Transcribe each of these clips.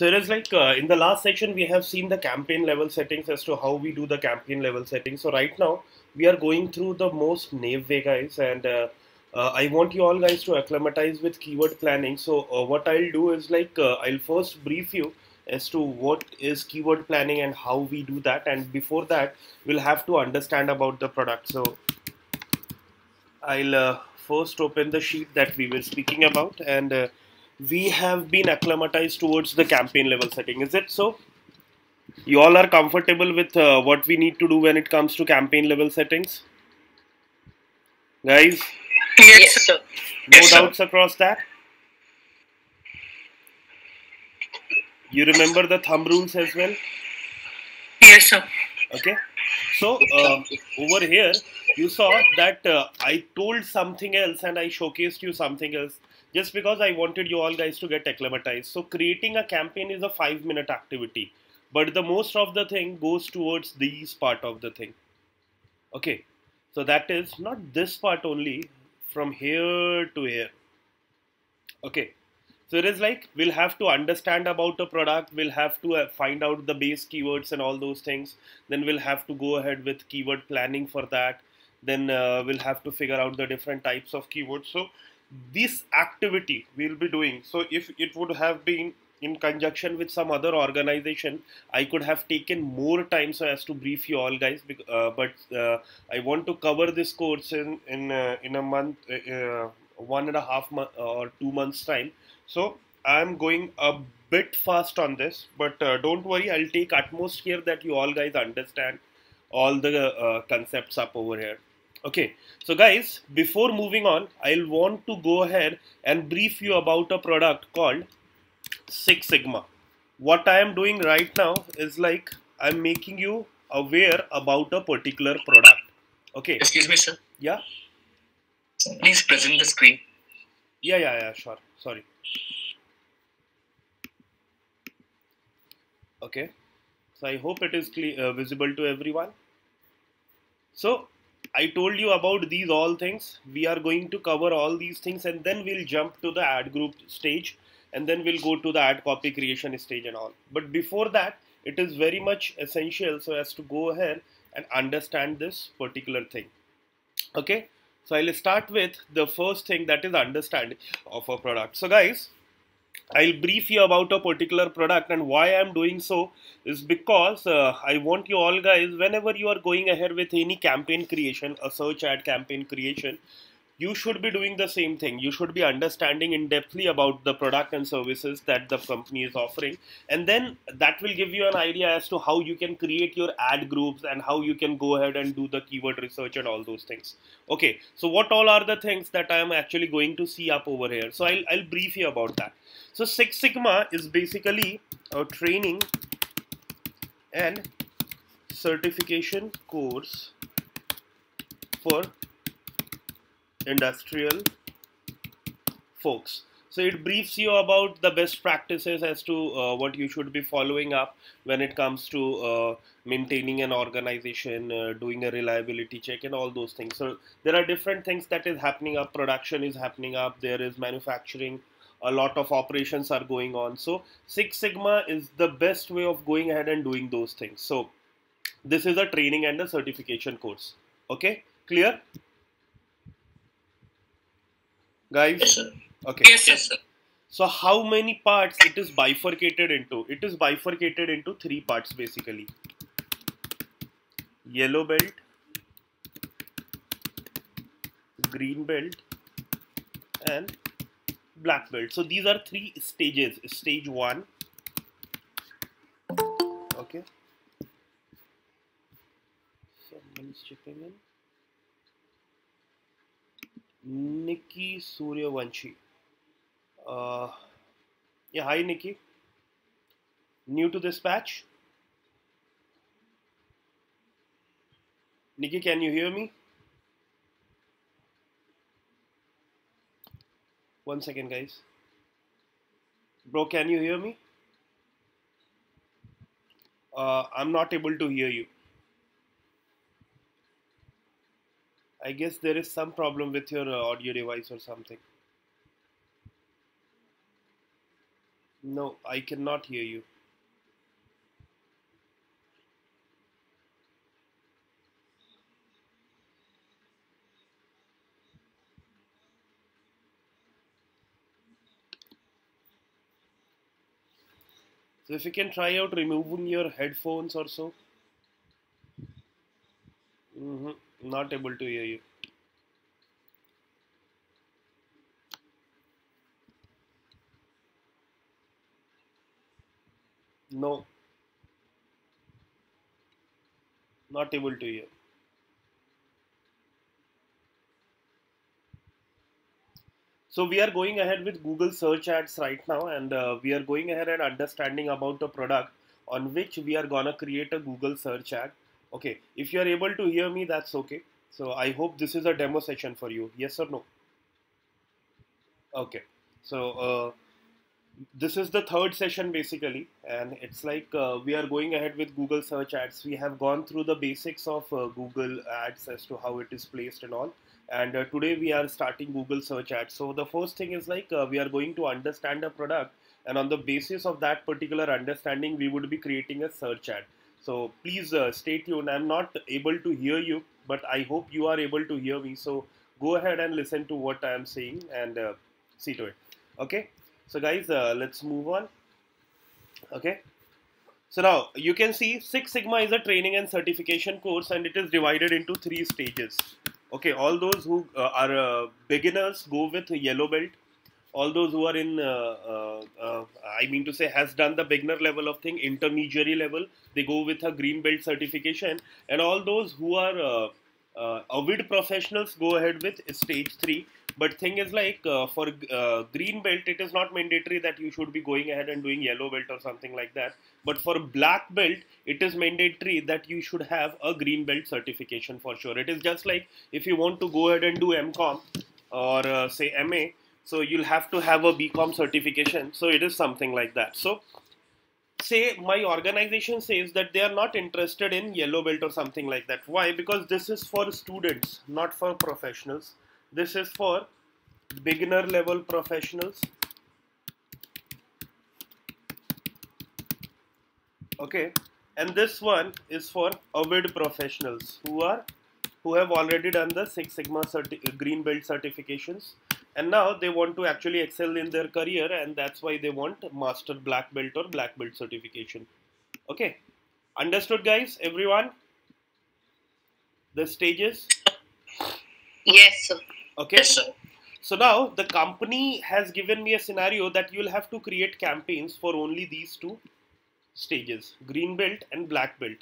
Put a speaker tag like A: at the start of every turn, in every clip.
A: So it is like in the last section we have seen the campaign level settings as to how we do the campaign level settings. So right now we are going through the most naive way, guys, and I want you all guys to acclimatize with keyword planning. So what I'll do is like I'll first brief you as to what is keyword planning and how we do that, and before that we'll have to understand about the product. So I'll first open the sheet that we were speaking about, and we have been acclimatized towards the campaign level setting. Is it so? You all are comfortable with what we need to do when it comes to campaign level settings, guys?
B: Yes, sir.
A: No
B: Yes, sir.
A: doubts across that. You remember the thumb rules as well?
B: Yes, sir.
A: Okay. So over here, you saw that I told something else and I showcased you something else just because I wanted you all guys to get acclimatized. So creating a campaign is a 5 minute activity, but the most of the thing goes towards these part of the thing. Okay. So that is not this part only, from here to here. Okay. So it is like we'll have to understand about a product, we'll have to find out the base keywords and all those things. Then we'll have to go ahead with keyword planning for that. Then we'll have to figure out the different types of keywords. So this activity we'll be doing. So if it would have been in conjunction with some other organization, I could have taken more time so as to brief you all guys. But I want to cover this course in a month, 1.5 month or 2 months time. So I'm going a bit fast on this, but don't worry, I'll take utmost care that you all guys understand all the concepts up over here. Okay, so guys, before moving on, I'll want to go ahead and brief you about a product called Six Sigma. What I am doing right now is like I'm making you aware about a particular product. Okay.
B: Excuse me, sir.
A: Yeah.
B: Please present the screen.
A: Yeah. Sure. Sorry. Okay. So I hope it is visible to everyone. So I told you about these all things. We are going to cover all these things, and then we'll jump to the ad group stage, and then we'll go to the ad copy creation stage and all. But before that, it is very much essential so as to go ahead and understand this particular thing. Okay. So I'll start with the first thing, that is understanding of a product. So guys, I'll brief you about a particular product, and why I'm doing so is because I want you all guys, whenever you are going ahead with any campaign creation, a search ad campaign creation, you should be doing the same thing. You should be understanding in depthly about the product and services that the company is offering, and then that will give you an idea as to how you can create your ad groups and how you can go ahead and do the keyword research and all those things. Okay, so what all are the things that I am actually going to see up over here? So I'll brief you about that. So Six Sigma is basically a training and certification course for industrial folks. So it briefs you about the best practices as to what you should be following up when it comes to maintaining an organization, doing a reliability check, and all those things. So there are different things that is happening up. Production is happening up. There is manufacturing. A lot of operations are going on. So Six Sigma is the best way of going ahead and doing those things. So this is a training and a certification course. Okay, clear, guys?
B: Yes, sir.
A: Okay.
B: Yes, yes, sir.
A: So how many parts it is bifurcated into? It is bifurcated into three parts basically. Yellow belt, green belt, and black belt. So these are three stages. Stage 1. Okay. Someone is chipping in. Nikki Suryavanshi. Uh, yeah, hi Nikki. New to this patch? Nikki, can you hear me? One second, guys. Bro, can you hear me? I'm not able to hear you. I guess there is some problem with your audio device or something. No, I cannot hear you. So if you can try out removing your headphones or so. Not able to hear you. No, not able to hear. So we are going ahead with Google search ads right now, and we are going ahead and understanding about the product on which we are gonna create a Google search ad. Okay, if you are able to hear me, that's okay. So I hope this is a demo session for you. Yes or no? Okay. So this is the third session basically, and it's like we are going ahead with Google search ads. We have gone through the basics of Google ads as to how it is placed and all, and today we are starting Google search ads. So the first thing is like we are going to understand a product, and on the basis of that particular understanding we would be creating a search ad. So please stay tuned. I'm not able to hear you, but I hope you are able to hear me. So go ahead and listen to what I am saying and see to it. Okay, so guys, let's move on. Okay, so now you can see Six Sigma is a training and certification course, and it is divided into three stages. Okay, all those who are beginners go with yellow belt. All those who are in, I mean to say, has done the beginner level of thing, intermediary level, they go with a green belt certification, and all those who are avid professionals go ahead with stage 3. But thing is like for green belt, it is not mandatory that you should be going ahead and doing yellow belt or something like that. But for black belt, it is mandatory that you should have a green belt certification for sure. It is just like if you want to go ahead and do MCOM or say MA, so you'll have to have a BCom certification. So it is something like that. So say my organization says that they are not interested in yellow belt or something like that. Why? Because this is for students, not for professionals. This is for beginner level professionals. Okay, and this one is for avid professionals who have already done the Six Sigma green belt certifications, and now they want to actually excel in their career, and that's why they want master black belt or black belt certification. Okay, understood, guys? Everyone, the stages.
B: Yes, sir.
A: Okay.
B: Yes, sir.
A: So now the company has given me a scenario that you'll have to create campaigns for only these two stages, green belt and black belt.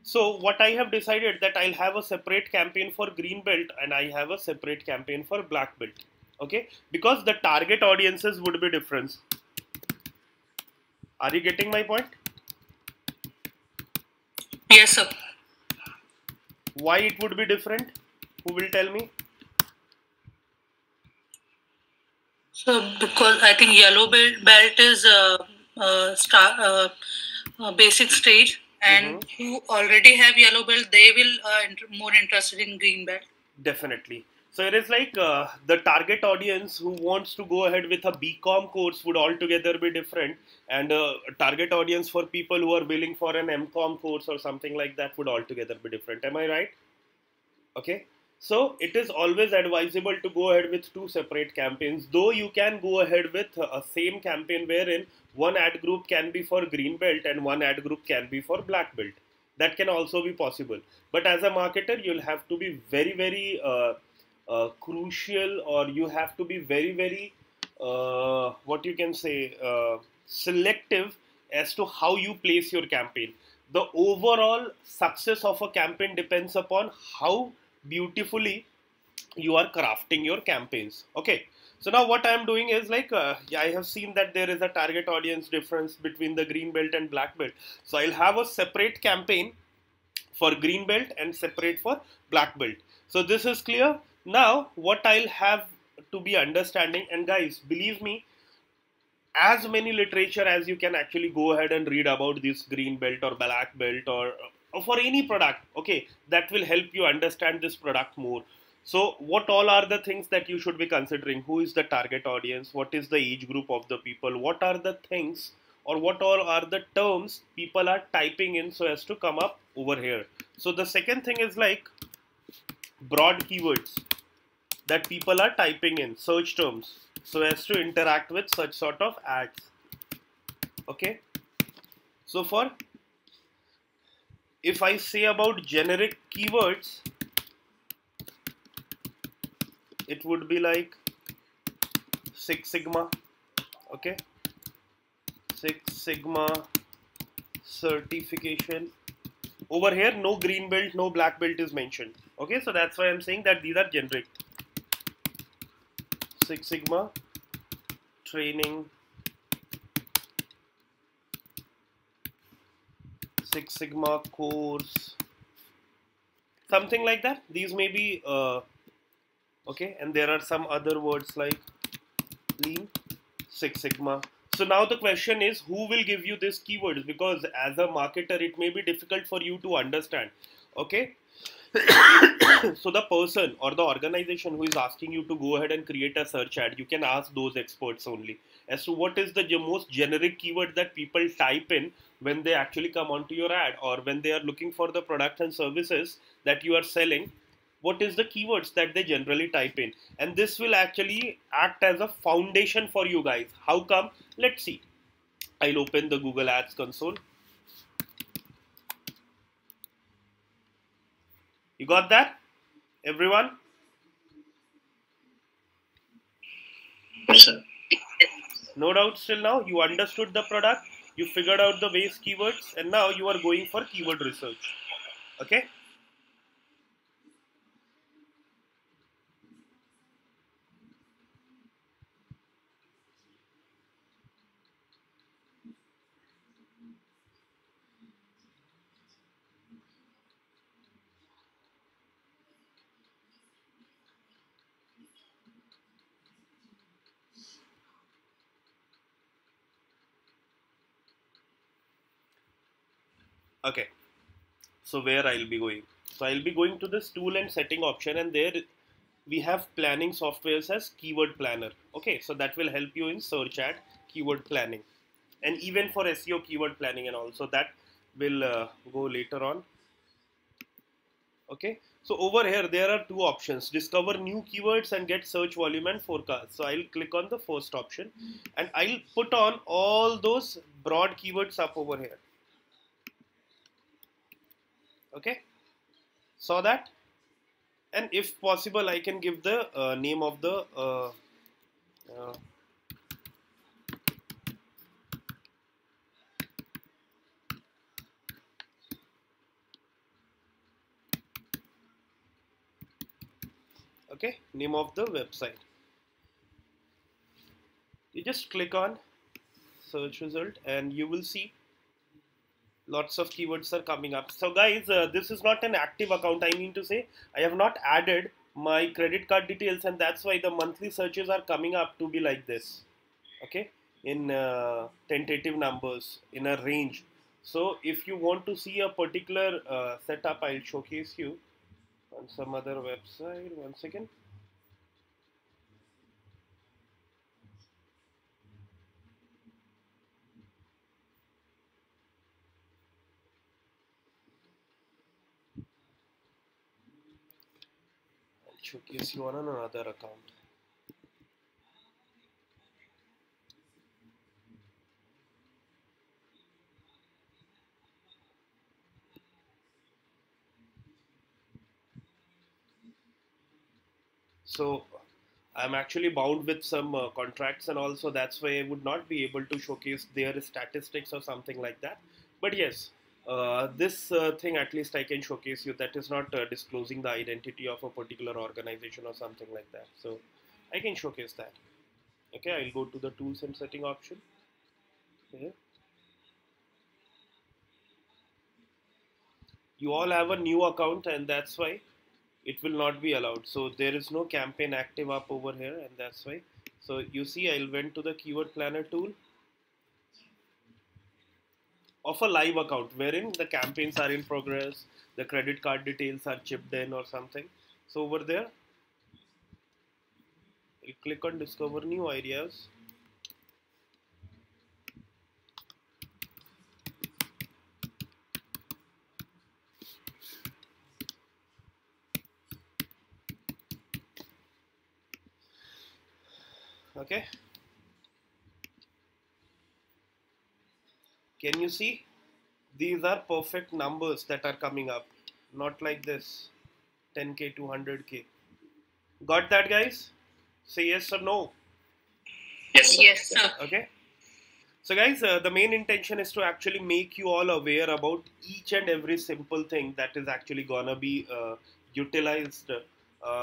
A: So what I have decided that I'll have a separate campaign for green belt and I have a separate campaign for black belt. Okay, because the target audiences would be different. Are you getting my point?
B: Yes, sir.
A: Why it would be different? Who will tell me?
B: So, because I think yellow belt is basic stage, and who already have yellow belt, they will more interested in green belt.
A: Definitely. So it is like the target audience who wants to go ahead with a BCom course would altogether be different, and target audience for people who are willing for an MCom course or something like that would altogether be different. Am I right? Okay. So it is always advisable to go ahead with two separate campaigns, though you can go ahead with a same campaign wherein one ad group can be for green belt and one ad group can be for black belt. That can also be possible. But as a marketer, you'll have to be very crucial, or you have to be very what you can say selective as to how you place your campaign. The overall success of a campaign depends upon how beautifully you are crafting your campaigns. Okay, so now what I am doing is like I have seen that there is a target audience difference between the green belt and black belt, so I'll have a separate campaign for green belt and separate for black belt. So this is clear. Now what I'll have to be understanding, and guys, believe me, as many literature as you can actually go ahead and read about this green belt or black belt or for any product, okay, that will help you understand this product more. So what all are the things that you should be considering? Who is the target audience? What is the age group of the people? What are the things or what all are the terms people are typing in so as to come up over here? So the second thing is like broad keywords that people are typing in, search terms, so as to interact with such sort of ads. Okay. So for, if I say about generic keywords, it would be like Six Sigma. Okay. Six Sigma certification. Over here, no green belt, no black belt is mentioned. Okay, so that's why I'm saying that these are generic. Six Sigma training, Six Sigma course, something like that. These may be okay, and there are some other words like Lean, Six Sigma. So now the question is, who will give you these keywords? Because as a marketer, it may be difficult for you to understand. Okay. So the person or the organization who is asking you to go ahead and create a search ad, you can ask those experts only as to what is the most generic keyword that people type in when they actually come onto your ad, or when they are looking for the products and services that you are selling. What is the keywords that they generally type in, and this will actually act as a foundation for you guys. How come? Let's see. I'll open the Google Ads console. You got that, everyone?
C: Yes, sir.
A: No doubt till now you understood the product, you figured out the base keywords, and now you are going for keyword research. Okay. Okay. So where I'll be going? So I'll be going to this tool and setting option, and there we have planning softwares as keyword planner. Okay, so that will help you in search ad keyword planning, and even for SEO keyword planning, and also that will go later on. Okay, so over here there are two options: discover new keywords and get search volume and forecast. So I'll click on the first option, and I'll put on all those broad keywords up over here. Okay, saw that? And if possible, I can give the name of the uh, okay, name of the website. You just click on search result and you will see lots of keywords are coming up. So guys, this is not an active account. I mean to say, I have not added my credit card details, and that's why the monthly searches are coming up to be like this. Okay, in tentative numbers in a range. So if you want to see a particular setup, I'll showcase you on some other website. One second. I'll showcase you on another account. So I'm actually bound with some contracts, and also that's why I would not be able to showcase their statistics or something like that. But yes, this thing at least I can showcase you. That is not disclosing the identity of a particular organization or something like that. So I can showcase that. Okay, I'll go to the tools and setting option. Okay. You all have a new account, and that's why it will not be allowed. So there is no campaign active up over here, and that's why. So you see, I went to the keyword planner tool of a live account wherein the campaigns are in progress, the credit card details are chipped in or something. So over there, I'll click on discover new ideas. Okay, can you see? These are perfect numbers that are coming up, not like this 10k, 200k. Got that, guys? Say yes or no.
C: Yes, sir.
B: Yes, sir.
A: Okay. So, guys, the main intention is to actually make you all aware about each and every simple thing that is actually gonna be utilized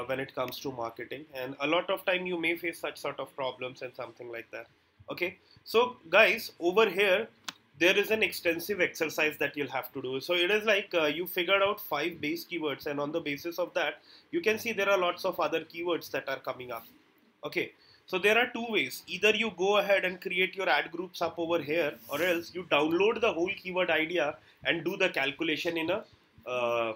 A: when it comes to marketing. And a lot of time you may face such sort of problems and something like that. Okay. So, guys, over here there is an extensive exercise that you'll have to do. So it is like you figured out 5 base keywords, and on the basis of that, you can see there are lots of other keywords that are coming up. Okay. So there are two ways. Either you go ahead and create your ad groups up over here, or else you download the whole keyword idea and do the calculation in a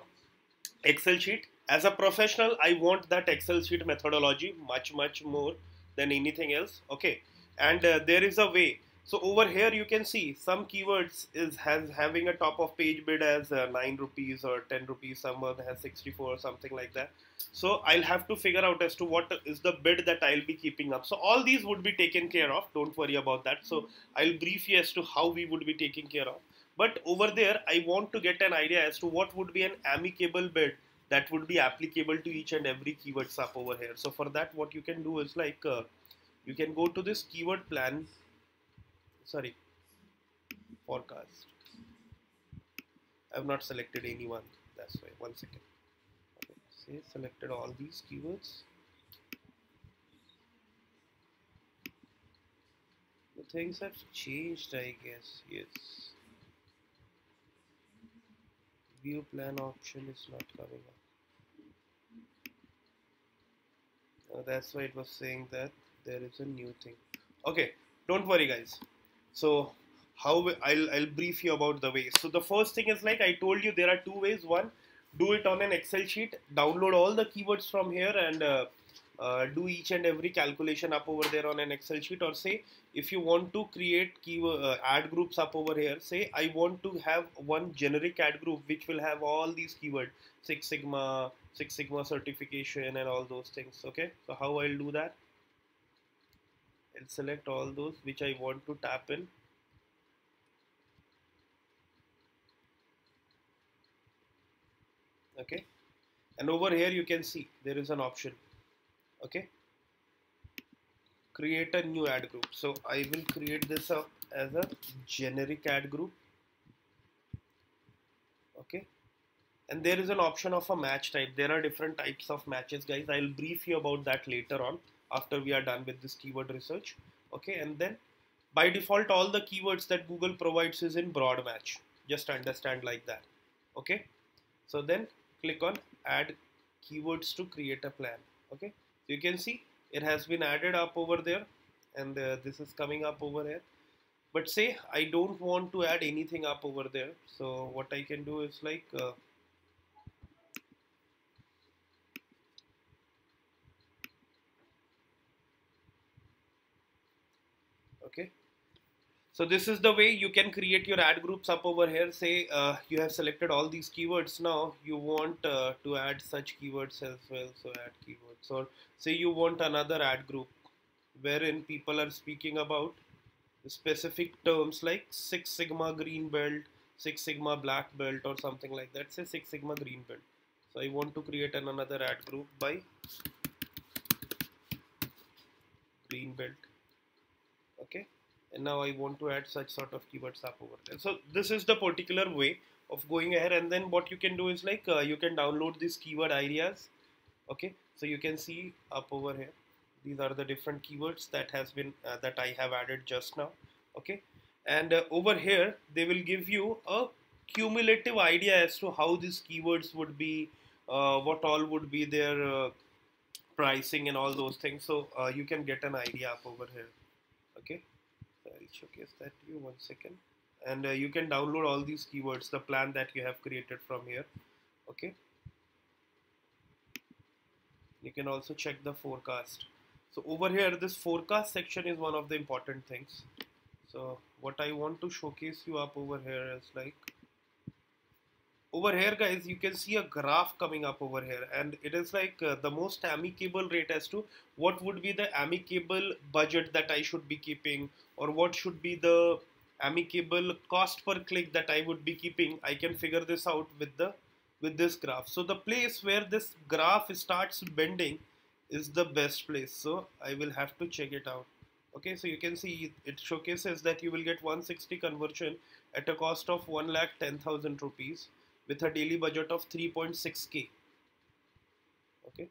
A: Excel sheet. As a professional, I want that Excel sheet methodology much more than anything else. Okay, and there is a way. So over here you can see some keywords is has having a top of page bid as 9 rupees or 10 rupees. Someone has 64 or something like that. So I'll have to figure out as to what is the bid that I'll be keeping up. So all these would be taken care of. Don't worry about that. So I'll brief you as to how we would be taking care of. But over there, I want to get an idea as to what would be an amicable bid that would be applicable to each and every keyword sub over here. So for that, what you can do is like you can go to this keyword plan. Sorry, forecast. I have not selected anyone. That's why. 1 second. Okay, say selected all these keywords. The things have changed, I guess. Yes. View plan option is not coming up. That's why it was saying that there is a new thing. Okay, don't worry, guys. So I'll brief you about the ways. So the first thing is like I told you, there are two ways. One, do it on an Excel sheet, download all the keywords from here, and do each and every calculation up over there on an Excel sheet. Or say if you want to create keyword ad groups up over here, say I want to have one generic ad group which will have all these keywords, Six Sigma certification and all those things. Okay, so how I'll do that? I'll select all those which I want to tap in. Okay, and over here you can see there is an option. Okay, create a new ad group. So I will create this up as a generic ad group. Okay, and there is an option of a match type. There are different types of matches, guys. I'll brief you about that later on after we are done with this keyword research. Okay, and then by default all the keywords that Google provides is in broad match. Just understand like that. Okay, so then click on add keywords to create a plan. Okay, so you can see it has been added up over there, and this is coming up over here. But say I don't want to add anything up over there, so what I can do is like okay, so this is the way you can create your ad groups up over here. Say you have selected all these keywords. Now you want to add such keywords as well, so add keywords. Or say you want another ad group wherein people are speaking about specific terms like Six Sigma green belt, Six Sigma black belt, or something like that. Say Six Sigma green belt. So I want to create another ad group by green belt. Okay, and now I want to add such sort of keywords up over there. So this is the particular way of going ahead, and then what you can do is like you can download these keyword ideas. Okay, so you can see up over here, these are the different keywords that has been that I have added just now. Okay, and over here they will give you a cumulative idea as to how these keywords would be, what all would be their pricing and all those things. So you can get an idea up over here. Okay, so I'll showcase that to you 1 second, and you can download all these keywords, the plan that you have created from here. Okay, you can also check the forecast. So over here, this forecast section is one of the important things. So what I want to showcase you up over here is like, over here guys, you can see a graph coming up over here, and it is like the most amicable rate as to what would be the amicable budget that I should be keeping, or what should be the amicable cost per click that I would be keeping. I can figure this out with this graph. So the place where this graph starts bending is the best place, so I will have to check it out. Okay, so you can see it showcases that you will get 160 conversion at a cost of 1,10,000 rupees with a daily budget of 3.6k. Okay,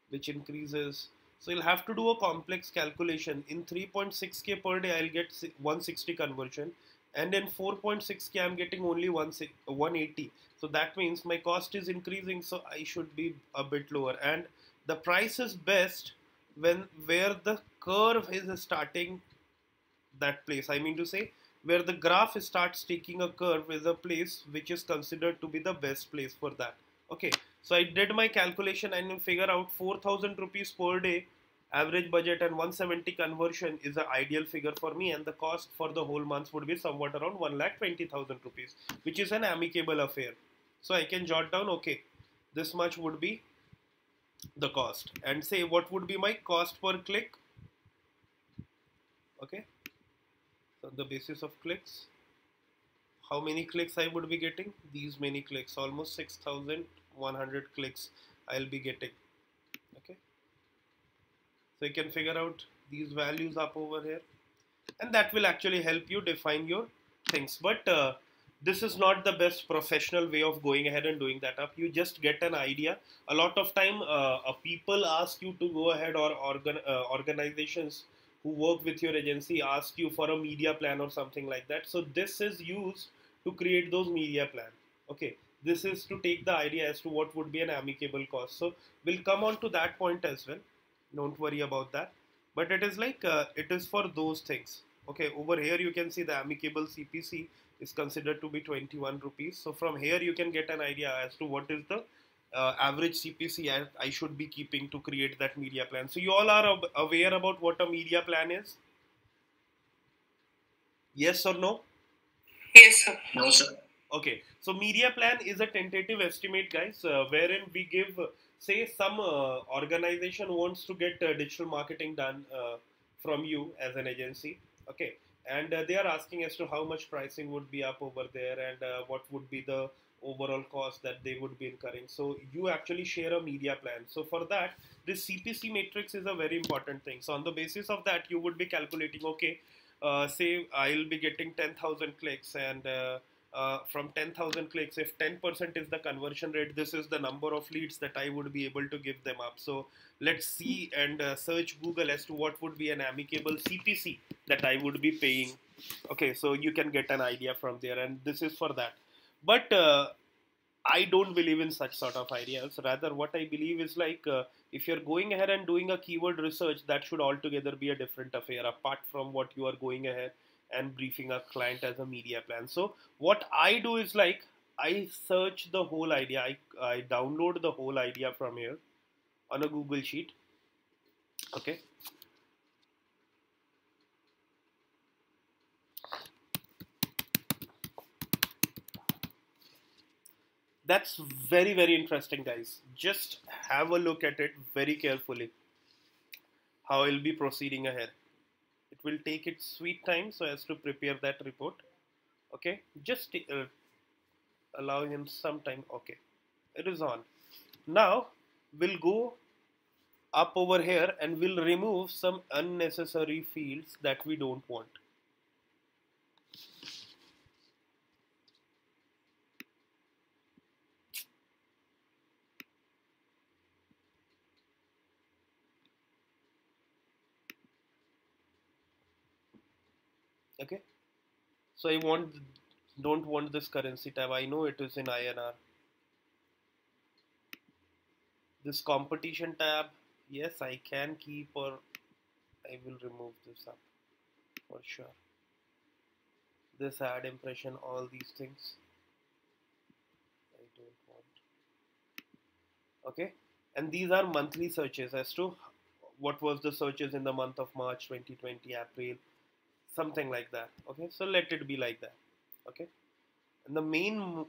A: which increases. So you'll have to do a complex calculation. In 3.6k per day, I'll get 160 conversion, and in 4.6k, I'm getting only 180. So that means my cost is increasing, so I should be a bit lower. And the price is best where the curve is starting that place. I mean to say, where the graph starts taking a curve is a place which is considered to be the best place for that. Okay, so I did my calculation and figure out 4,000 rupees per day average budget and 170 conversion is the ideal figure for me, and the cost for the whole month would be somewhat around 1,20,000 rupees, which is an amicable affair. So I can jot down, okay, this much would be the cost, and say what would be my cost per click. Okay, so on the basis of clicks, how many clicks I would be getting? These many clicks, almost 6,100 clicks I'll be getting. Okay, so you can figure out these values up over here, and that will actually help you define your things. But this is not the best professional way of going ahead and doing that up. You just get an idea. A lot of time people ask you to go ahead, or organizations who work with your agency ask you for a media plan or something like that. So this is used to create those media plan. Okay, this is to take the idea as to what would be an amicable cost. So we'll come on to that point as well. Don't worry about that. But it is like it is for those things. Okay, over here you can see the amicable CPC is considered to be 21 rupees. So from here you can get an idea as to what is the average CPC I should be keeping to create that media plan. So you all are aware about what a media plan is? Yes or no?
B: Yes, sir.
C: No, sir.
A: Okay, so media plan is a tentative estimate, guys, wherein we give, say, some organization wants to get digital marketing done from you as an agency. Okay, and they are asking as to how much pricing would be up over there, and what would be the overall cost that they would be incurring. So you actually share a media plan. So for that, this CPC matrix is a very important thing. So on the basis of that, you would be calculating, okay, say I'll be getting 10,000 clicks, and from 10,000 clicks, if 10% is the conversion rate, this is the number of leads that I would be able to give them up. So let's see and search Google as to what would be an amicable CPC that I would be paying. Okay, so you can get an idea from there, and this is for that. But I don't believe in such sort of ideas. Rather, what I believe is like, if you're going ahead and doing a keyword research, that should altogether be a different affair, apart from what you are going ahead and briefing a client as a media plan. So what I do is like, I search the whole idea. I download the whole idea from here on a Google Sheet. Okay. That's very, very interesting, guys. Just have a look at it very carefully, how I'll be proceeding ahead. It will take its sweet time so as to prepare that report. Okay, just allow him some time. Okay, it is on. Now we'll go up over here and we'll remove some unnecessary fields that we don't want. Okay, so I don't want this currency tab. I know it is in INR. This competition tab, yes, I can keep, or I will remove this up for sure. This ad impression, all these things I don't want. Okay, and these are monthly searches as to what was the searches in the month of March 2020, April, something like that. Okay, so let it be like that. Okay, and the main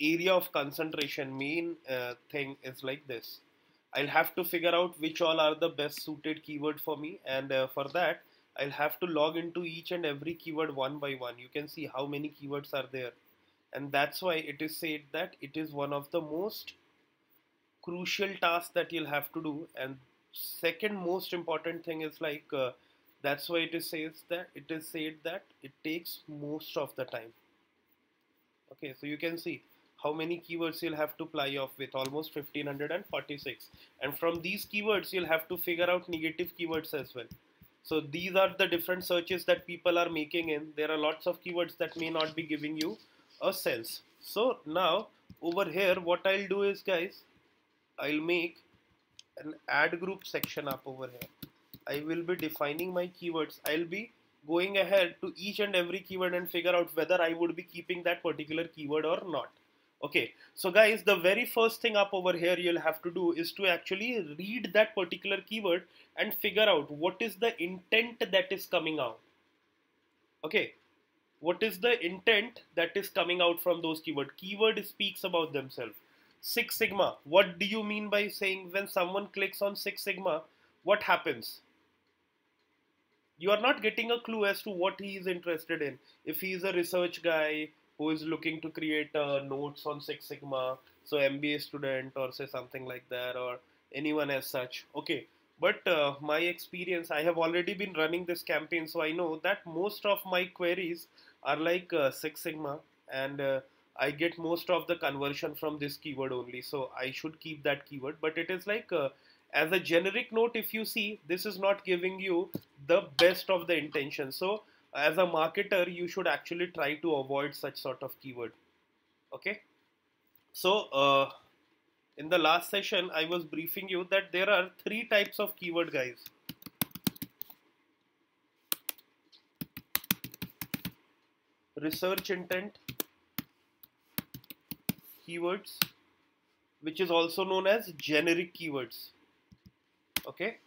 A: area of concentration, main thing is like this. I'll have to figure out which all are the best suited keyword for me, and for that I'll have to log into each and every keyword one by one. You can see how many keywords are there, and that's why it is said that it is one of the most crucial tasks that you'll have to do. And second most important thing is like that's why it is said that it takes most of the time. Okay, so you can see how many keywords you'll have to play off with, almost 1546, and from these keywords you'll have to figure out negative keywords as well. So these are the different searches that people are making in. There are lots of keywords that may not be giving you a sense. So now over here what I'll do is, guys, I'll make an ad group section up over here. I will be defining my keywords. I'll be going ahead to each and every keyword and figure out whether I would be keeping that particular keyword or not. Okay, so guys, the very first thing up over here you'll have to do is to actually read that particular keyword and figure out what is the intent that is coming out. Okay, what is the intent that is coming out from those keywords? Keyword speaks about themselves. Six Sigma, what do you mean by saying when someone clicks on Six Sigma, what happens? You are not getting a clue as to what he is interested in. If he is a research guy who is looking to create notes on Six Sigma, so MBA student or say something like that, or anyone as such. Okay, but my experience, I have already been running this campaign, so I know that most of my queries are like Six Sigma, and I get most of the conversion from this keyword only, so I should keep that keyword. But it is like as a generic note, if you see, this is not giving you the best of the intention. So as a marketer, you should actually try to avoid such sort of keyword. Okay, so in the last session I was briefing you that there are three types of keyword, guys. Research intent keywords, which is also known as generic keywords. Okay,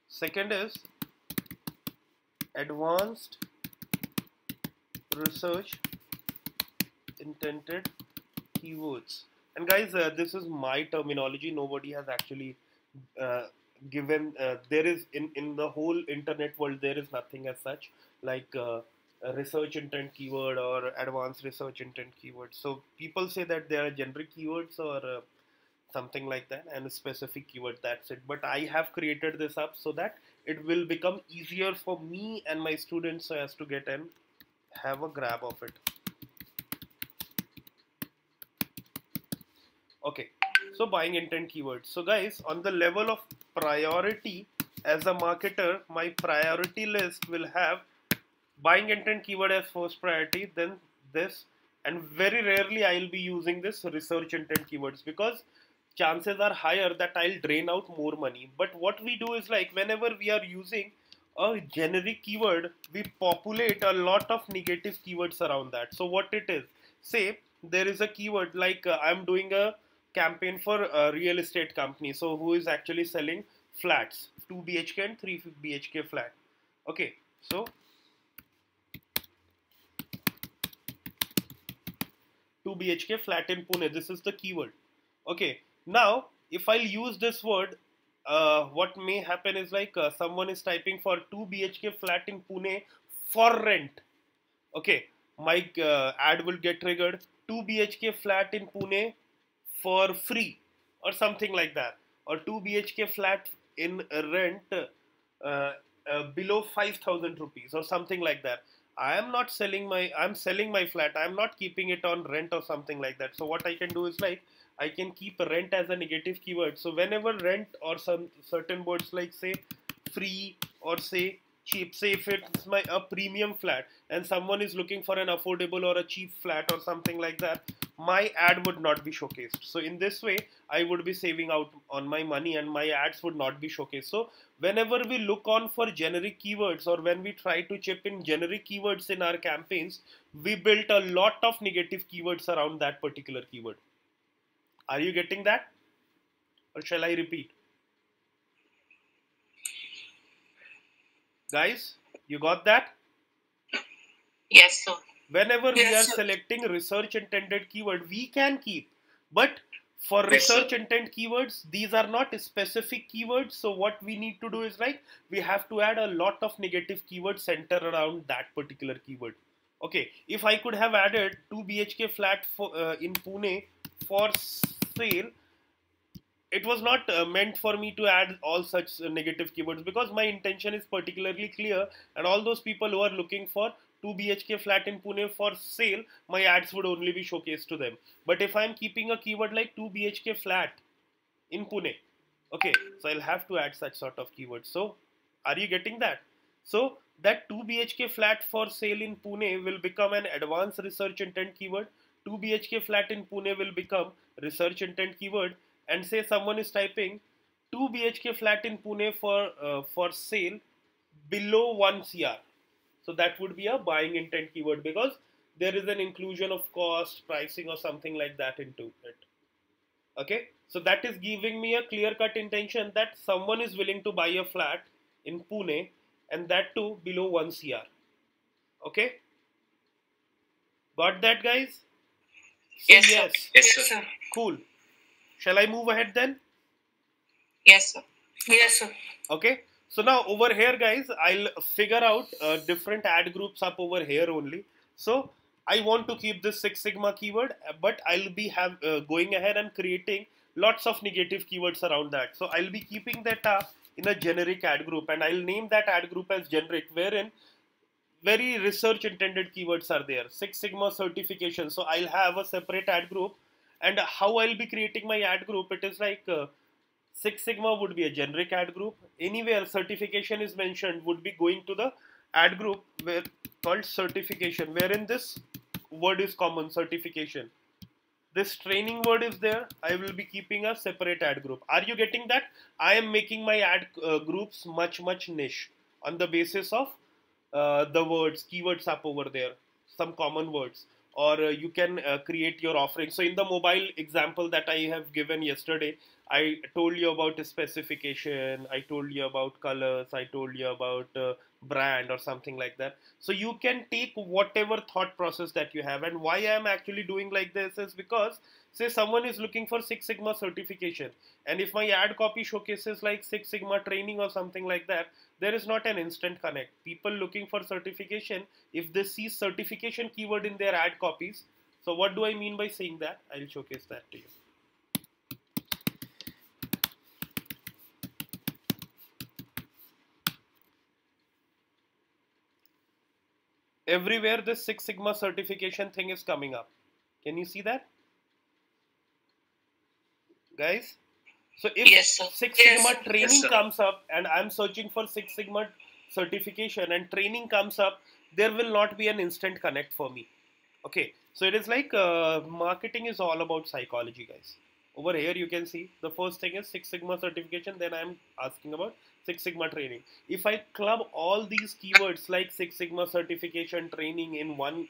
A: second is advanced research intended keywords. And guys, this is my terminology. Nobody has actually given, there is in the whole internet world, there is nothing as such like a research intent keyword or advanced research intent keyword. So people say that there are generic keywords or something like that, and a specific keyword, that's it. But I have created this up so that it will become easier for me and my students so as to get and have a grab of it. Okay, so buying intent keywords. So guys, on the level of priority, as a marketer, my priority list will have buying intent keyword as first priority, then this, and very rarely I will be using this research intent keywords, because chances are higher that I'll drain out more money. But what we do is, like, whenever we are using a generic keyword, we populate a lot of negative keywords around that. So what it is, say there is a keyword like I'm doing a campaign for a real estate company, so who is actually selling flats, 2 BHK and 3 BHK flat. Okay, so 2 BHK flat in Pune, this is the keyword. Okay, now if I'll use this word, what may happen is like someone is typing for 2 BHK flat in Pune for rent. Okay, my ad will get triggered, 2 BHK flat in Pune for free or something like that, or 2 BHK flat in rent below 5,000 rupees or something like that. I'm selling my flat. I'm not keeping it on rent or something like that. So what I can do is, like, I can keep rent as a negative keyword. So whenever rent or some certain words like say free or say cheap, say if it's a premium flat and someone is looking for an affordable or a cheap flat or something like that, my ad would not be showcased. So in this way, I would be saving out on my money and my ads would not be showcased. So whenever we look on for generic keywords, or when we try to chip in generic keywords in our campaigns, we built a lot of negative keywords around that particular keyword. Are you getting that? Or shall I repeat? Guys, you got that?
C: Yes, sir.
A: Whenever we
B: Yes,
A: are
B: sir.
A: selecting research intended keyword, we can keep. But for
C: Yes, sir.
A: research intent keywords, these are not specific keywords. So what we need to do is like, we have to add a lot of negative keywords center around that particular keyword. Okay, if I could have added 2 BHK flat in Pune for sale, it was not meant for me to add all such negative keywords, because my intention is particularly clear, and all those people who are looking for 2 BHK flat in Pune for sale, my ads would only be showcased to them. But if I'm keeping a keyword like 2 BHK flat in Pune, okay, so I'll have to add such sort of keywords. So are you getting that? So that 2 BHK flat for sale in Pune will become an advanced research intent keyword. 2 BHK flat in Pune will become research intent keyword. And say someone is typing 2 BHK flat in Pune for sale below 1 CR. So that would be a buying intent keyword, because there is an inclusion of cost, pricing or something like that into it. Okay, so that is giving me a clear cut intention that someone is willing to buy a flat in Pune, and that too below 1 CR. Okay, got that, guys? Say
C: Yes, sir.
A: yes.
C: Yes,
B: Yes,
C: sir.
B: sir.
A: Cool. Shall I move ahead then?
C: Yes, sir.
B: Yes, sir.
A: Okay, so now over here, guys, I'll figure out different ad groups up over here only. So I want to keep this Six Sigma keyword, but I'll be going ahead and creating lots of negative keywords around that. So I'll be keeping that in a generic ad group, and I'll name that ad group as generic, wherein very research intended keywords are there. Six Sigma certification. So I'll have a separate ad group, and how I'll be creating my ad group, it is like Six Sigma would be a generic ad group. Anywhere certification is mentioned would be going to the ad group where called certification, wherein this word is common, certification. This training word is there. I will be keeping a separate ad group. Are you getting that? I am making my ad groups much niche on the basis of the words, keywords up over there, some common words, or you can create your offering. So in the mobile example that I have given yesterday, I told you about a specification, I told you about colors, I told you about brand or something like that. So you can take whatever thought process that you have. And why I am actually doing like this is because, say someone is looking for Six Sigma certification, and if my ad copy showcases like Six Sigma training or something like that, there is not an instant connect. People looking for certification, if they see certification keyword in their ad copies, so what do I mean by saying that? I'll showcase that to you. Everywhere this Six Sigma certification thing is coming up. Can you see that, guys? So if
C: Yes, sir.
A: Six
B: Yes,
A: Sigma
B: sir.
A: training
C: Yes, sir.
A: comes up and I'm searching for Six Sigma certification and training comes up, there will not be an instant connect for me. Okay, so it is like marketing is all about psychology, guys. Over here you can see the first thing is Six Sigma certification, then I'm asking about Six Sigma training. If I club all these keywords like Six Sigma certification training in one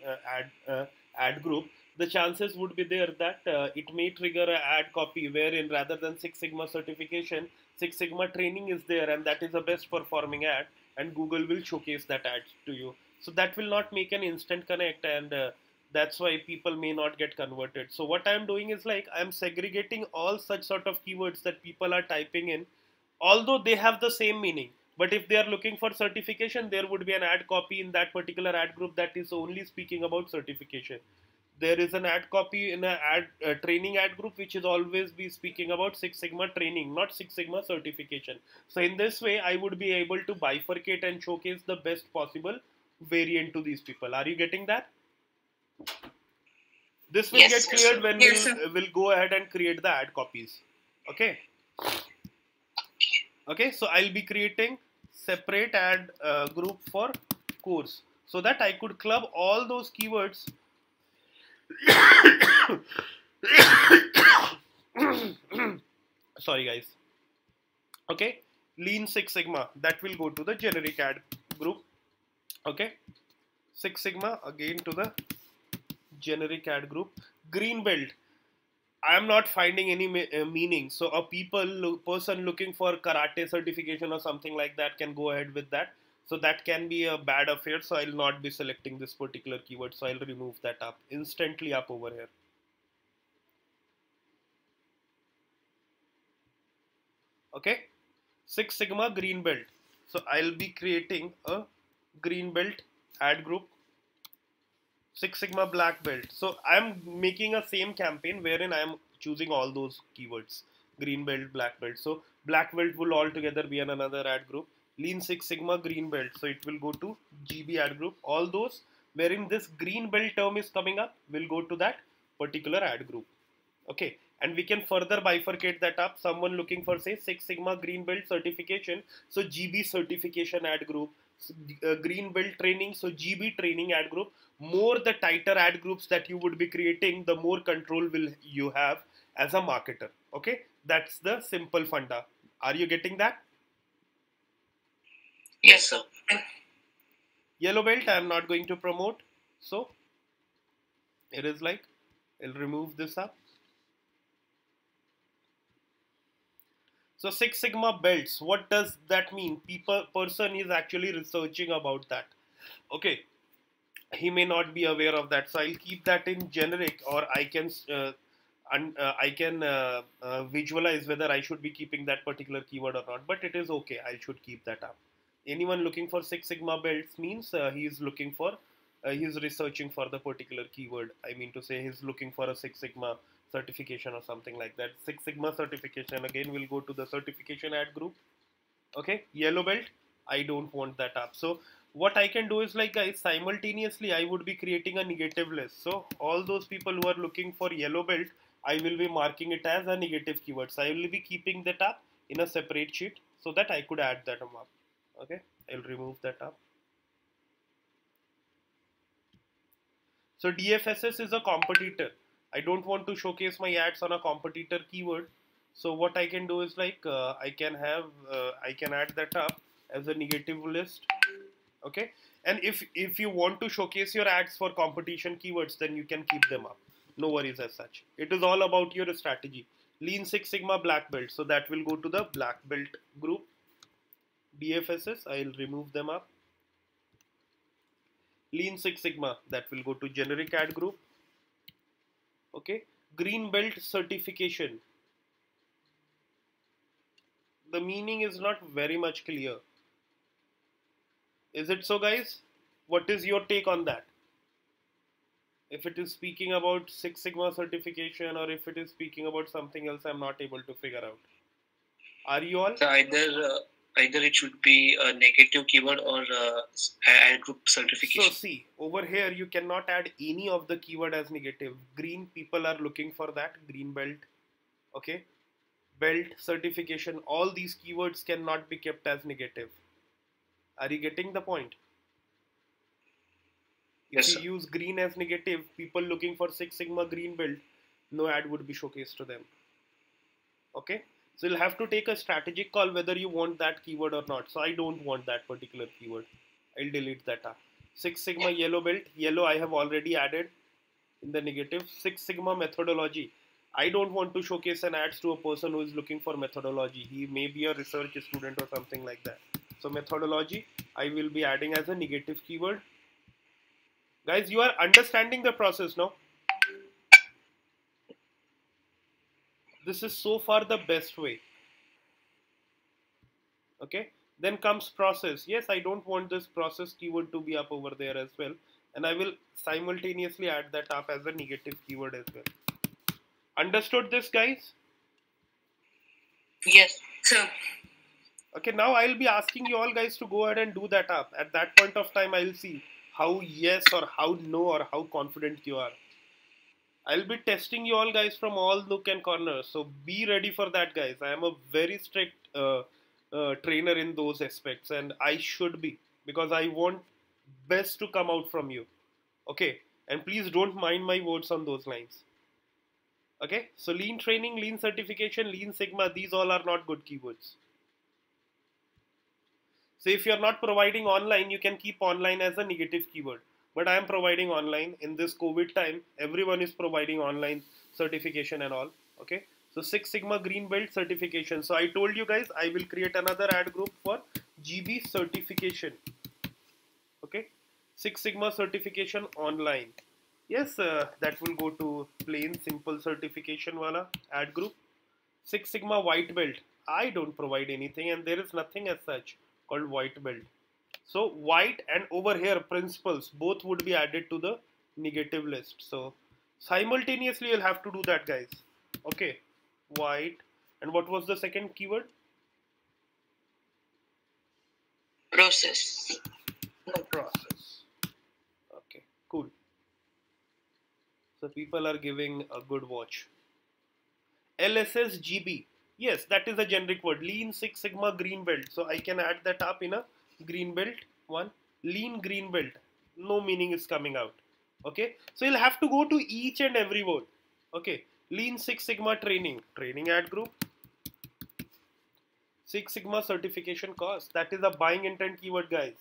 A: ad group, the chances would be there that it may trigger an ad copy wherein rather than Six Sigma certification, Six Sigma training is there, and that is the best performing ad, and Google will showcase that ad to you. So that will not make an instant connect, and that's why people may not get converted. So what I'm doing is like I'm segregating all such sort of keywords that people are typing in, although they have the same meaning. But if they are looking for certification, there would be an ad copy in that particular ad group that is only speaking about certification. There is an ad copy in a training ad group which is always be speaking about Six Sigma training, not Six Sigma certification. So in this way, I would be able to bifurcate and showcase the best possible variant to these people. Are you getting that? This will
C: Yes,
A: get
C: sir.
A: cleared when
B: Yes, sir.
A: we'll go ahead and create the ad copies. Okay. Okay, so I'll be creating separate ad group for course so that I could club all those keywords. Sorry, guys. Okay, Lean Six Sigma, that will go to the generic ad group. Okay, Six Sigma again to the generic ad group. Green Belt, I am not finding any meaning. So a person looking for karate certification or something like that can go ahead with that. So that can be a bad affair. So I'll not be selecting this particular keyword. So I'll remove that up instantly up over here. Okay. Six Sigma green belt. So I'll be creating a green belt ad group. Six Sigma black belt. So I'm making a same campaign wherein I'm choosing all those keywords. Green belt, black belt. So black belt will altogether be in another ad group. Lean Six Sigma green belt. So it will go to GB ad group. All those wherein this green belt term is coming up will go to that particular ad group. Okay, and we can further bifurcate that up. Someone looking for say Six Sigma green belt certification, so GB certification ad group. Green belt training, so GB training ad group. More the tighter ad groups that you would be creating, the more control will you have as a marketer. Okay, that's the simple funda. Are you getting that?
C: Yes, sir.
A: Yellow belt I am not going to promote, so it is like I'll remove this up. So Six Sigma belts, what does that mean? Person is actually researching about that. Okay, he may not be aware of that, so I'll keep that in generic, or I can visualize whether I should be keeping that particular keyword or not. But it is okay. I should keep that up. Anyone looking for Six Sigma belts means he is looking for, he's researching for the particular keyword. I mean to say he's looking for a Six Sigma certification or something like that. Six Sigma certification again will go to the certification ad group. Okay, yellow belt, I don't want that up. So what I can do is like guys, simultaneously I would be creating a negative list. So all those people who are looking for yellow belt, I will be marking it as a negative keyword. So I will be keeping that up in a separate sheet so that I could add that up. Okay, I'll remove that up. So DFSS is a competitor. I don't want to showcase my ads on a competitor keyword. So what I can do is like I can add that up as a negative list. Okay, and if you want to showcase your ads for competition keywords, then you can keep them up. No worries as such. It is all about your strategy. Lean Six Sigma black belt. So that will go to the black belt group. DFSS, I'll remove them up. Lean Six Sigma, that will go to generic ad group. Okay, green belt certification. The meaning is not very much clear. Is it so, guys? What is your take on that? If it is speaking about Six Sigma certification or if it is speaking about something else, I'm not able to figure out. Are you all?
D: So either it should be a negative keyword or ad group certification.
A: So see, over here you cannot add any of the keyword as negative. Green people are looking for that, green belt. Okay, belt certification, all these keywords cannot be kept as negative. Are you getting the point? If
D: Yes,
A: you use green as negative, people looking for Six Sigma green belt, no ad would be showcased to them. Okay, so you'll have to take a strategic call whether you want that keyword or not. So I don't want that particular keyword. I'll delete that. Six Sigma yellow belt, yellow I have already added in the negative. Six Sigma methodology. I don't want to showcase an ads to a person who is looking for methodology. He may be a research student or something like that. So methodology, I will be adding as a negative keyword. Guys, you are understanding the process now. This is so far the best way. Okay, then comes process. Yes, I don't want this process keyword to be up over there as well, and I will simultaneously add that up as a negative keyword as well. Understood this, guys?
C: Yes.
B: Sir.
A: Okay, now I'll be asking you all guys to go ahead and do that up. At that point of time, I'll see how yes or how no or how confident you are. I'll be testing you all guys from all nook and corners. So be ready for that, guys. I am a very strict trainer in those aspects, and I should be, because I want best to come out from you. Okay, and please don't mind my words on those lines. Okay, so lean training, lean certification, lean sigma, these all are not good keywords. So if you're not providing online, you can keep online as a negative keyword. but I am providing online. In this COVID time, everyone is providing online certification and all. Okay, so Six Sigma Green Belt certification. So I told you guys I will create another ad group for GB certification. Okay, Six Sigma certification online. Yes, that will go to plain simple certification wala ad group. Six Sigma white belt. I don't provide anything, and there is nothing as such called white belt. So white and over here principles both would be added to the negative list. So simultaneously you'll have to do that, guys. Okay, white, and what was the second keyword?
C: Process.
A: Process. Okay, cool. So people are giving a good watch. LSSGB. Yes, that is a generic word. Lean Six Sigma Green Belt. So I can add that up in a green belt one. Lean Green Belt. No meaning is coming out. Okay. So you'll have to go to each and every word. Okay. Lean Six Sigma training. Training ad group. Six Sigma certification cost. That is a buying intent keyword, guys.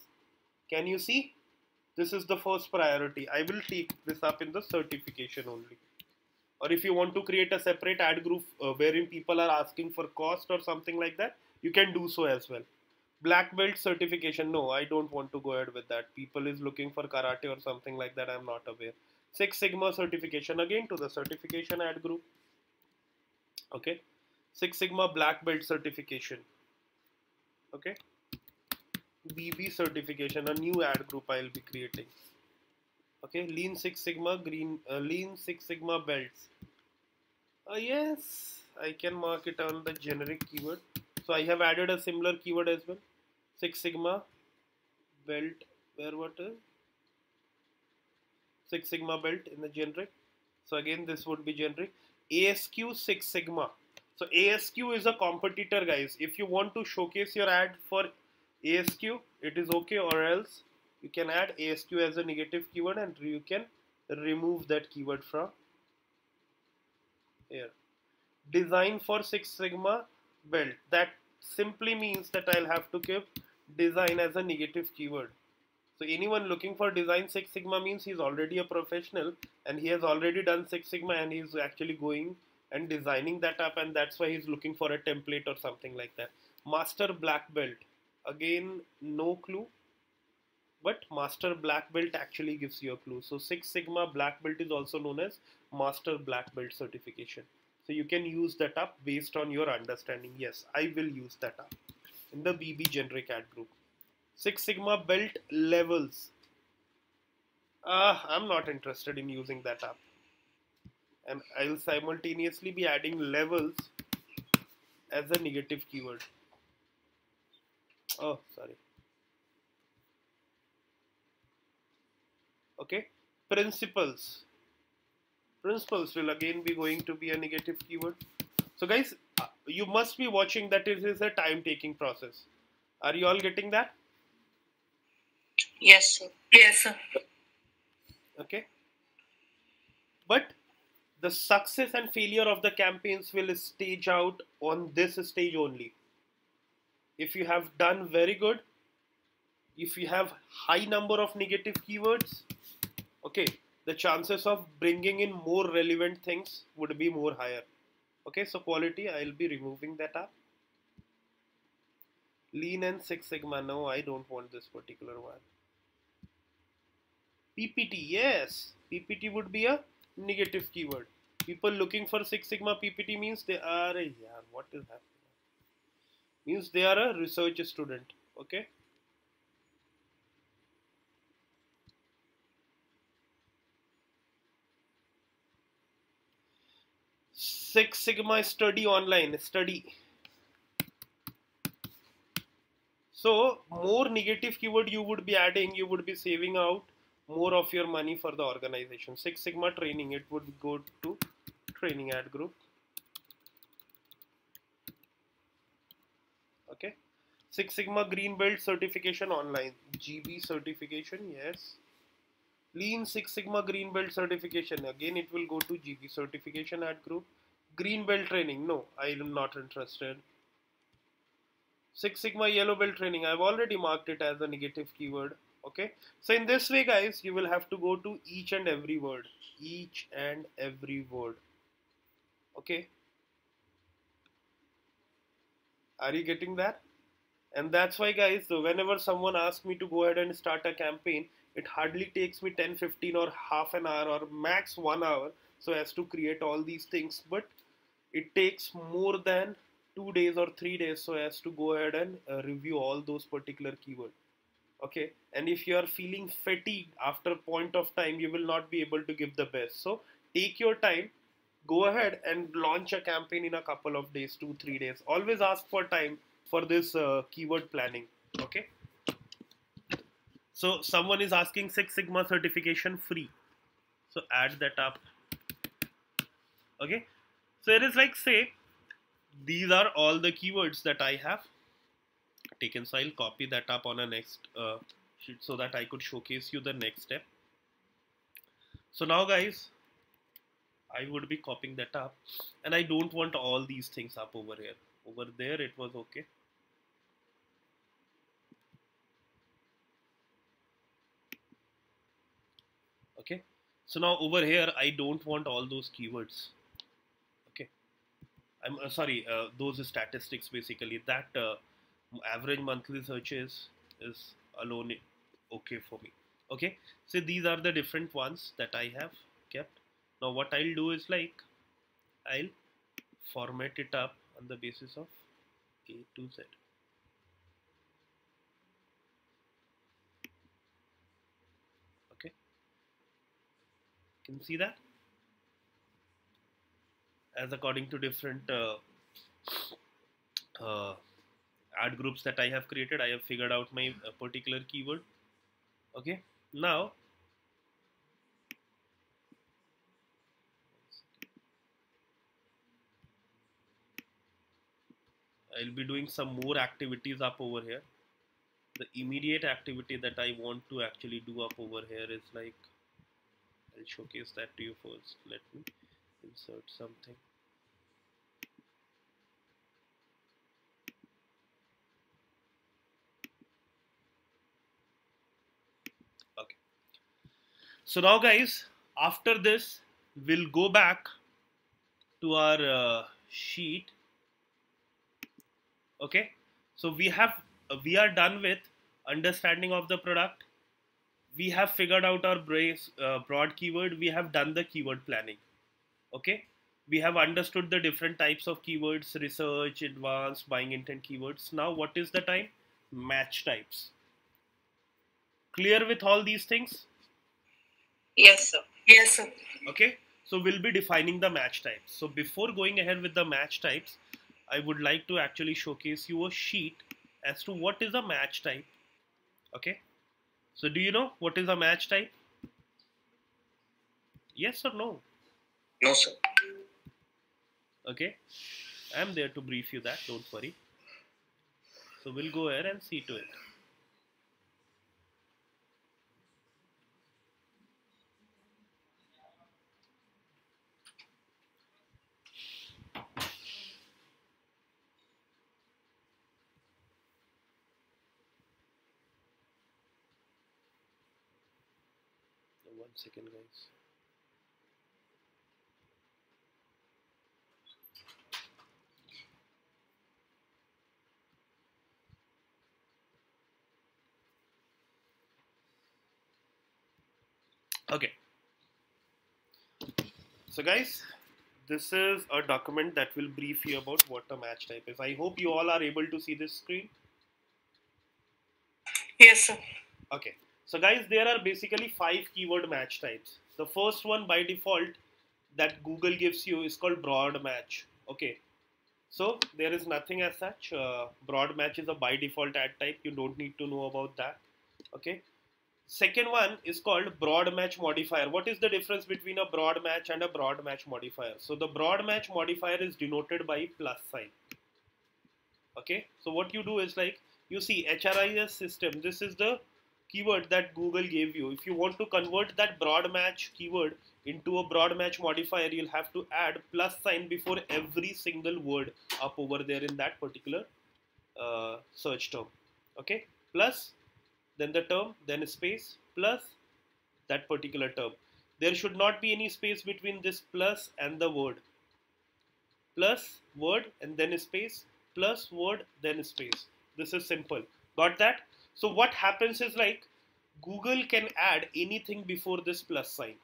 A: Can you see? This is the first priority. I will take this up in the certification only. Or if you want to create a separate ad group wherein people are asking for cost or something like that, you can do so as well. Black belt certification, no, I don't want to go ahead with that. People is looking for karate or something like that, I'm not aware. Six Sigma certification, again to the certification ad group. Okay, Six Sigma black belt certification. Okay, BB certification, a new ad group I'll be creating. Okay, Lean Six Sigma Lean Six Sigma belts. Yes, I can mark it on the generic keyword. So I have added a similar keyword as well. Six Sigma belt. Where what is? Six Sigma belt in the generic. So again, this would be generic. ASQ Six Sigma. So ASQ is a competitor, guys. If you want to showcase your ad for ASQ, it is okay, or else you can add ASQ as a negative keyword and you can remove that keyword from here. Design for Six Sigma belt. That simply means that I'll have to give design as a negative keyword. So anyone looking for design Six Sigma means he's already a professional and he has already done Six Sigma and he's actually going and designing that up, and that's why he's looking for a template or something like that. Master black belt. Again, no clue. But Master Black Belt actually gives you a clue. So Six Sigma Black Belt is also known as Master Black Belt certification. So you can use that up based on your understanding. Yes, I will use that up in the BB generic ad group. Six Sigma Belt levels. I'm not interested in using that up. And I'll simultaneously be adding levels as a negative keyword. Oh, sorry. Okay, principles will again be going to be a negative keyword. So guys, you must be watching that it is a time taking process. Are you all getting that?
C: Yes, sir.
B: Yes, sir.
A: Okay, but the success and failure of the campaigns will stage out on this stage only. If you have done very good, if you have high number of negative keywords, okay, the chances of bringing in more relevant things would be more higher. Okay, so quality, I'll be removing that up. Lean and Six Sigma, no, I don't want this particular one. PPT, yes, PPT would be a negative keyword. People looking for Six Sigma PPT means they are, yeah, what is happening? Means they are a research student, okay? Six Sigma study online, study. So more negative keyword you would be adding, you would be saving out more of your money for the organization. Six Sigma training, it would go to training ad group. Okay. Six Sigma green belt certification online, GB certification, yes. Lean Six Sigma green belt certification, again it will go to GB certification ad group. Green belt training, no, I am not interested. Six Sigma yellow belt training, I've already marked it as a negative keyword. Okay, so in this way guys, you will have to go to each and every word, each and every word. Okay, are you getting that? And that's why guys, so whenever someone asks me to go ahead and start a campaign, it hardly takes me 10, 15 or half an hour or max 1 hour so as to create all these things. But it takes more than 2 days or 3 days so as to go ahead and review all those particular keywords. Okay, and if you are feeling fatigued after a point of time, you will not be able to give the best. So take your time, go ahead and launch a campaign in a couple of days, 2 3 days. Always ask for time for this keyword planning. Okay, so someone is asking Six Sigma certification free, so add that up. Okay, so it is like, say these are all the keywords that I have taken, so I'll copy that up on a next sheet so that I could showcase you the next step. So now guys, I would be copying that up, and I don't want all these things up over here. Over there it was okay. Okay, so now over here I don't want all those keywords. Okay, I'm sorry, those statistics basically, that average monthly searches is alone okay for me. Okay, so these are the different ones that I have kept. Now what I'll do is like, I'll format it up on the basis of A to Z. Okay, you can see that as according to different ad groups that I have created, I have figured out my particular keyword. Okay, now I'll be doing some more activities up over here. The immediate activity that I want to actually do up over here is like, I'll showcase that to you first. Let me insert something. Okay, so now guys, after this we'll go back to our sheet. Okay, so we are done with understanding of the product. We have figured out our broad keyword. We have done the keyword planning. Okay, we have understood the different types of keywords, research, advanced, buying intent keywords. Now what is the time? Match types. Clear with all these things?
C: Yes, sir.
B: Yes, sir.
A: Okay, so we'll be defining the match types. So before going ahead with the match types, I would like to actually showcase you a sheet as to what is a match type. Okay, so do you know what is a match type? Yes or no?
D: No, sir.
A: Okay, I'm there to brief you that, don't worry. So we'll go ahead and see to it. One second guys. Okay, so guys, this is a document that will brief you about what a match type is. I hope you all are able to see this screen.
B: Yes, sir.
A: Okay, so guys, there are basically 5 keyword match types. The first one by default that Google gives you is called broad match. Okay, so there is nothing as such. Broad match is a by default ad type. You don't need to know about that. Okay, second one is called broad match modifier. What is the difference between a broad match and a broad match modifier? So the broad match modifier is denoted by plus sign. Okay, so what you do is like, you see HRIS system, this is the keyword that Google gave you. If you want to convert that broad match keyword into a broad match modifier, you'll have to add plus sign before every single word up over there in that particular search term. Okay, plus then the term, then space, plus that particular term. There should not be any space between this plus and the word. Plus word and then space, plus word then space. This is simple. Got that? So what happens is like Google can add anything before this plus sign.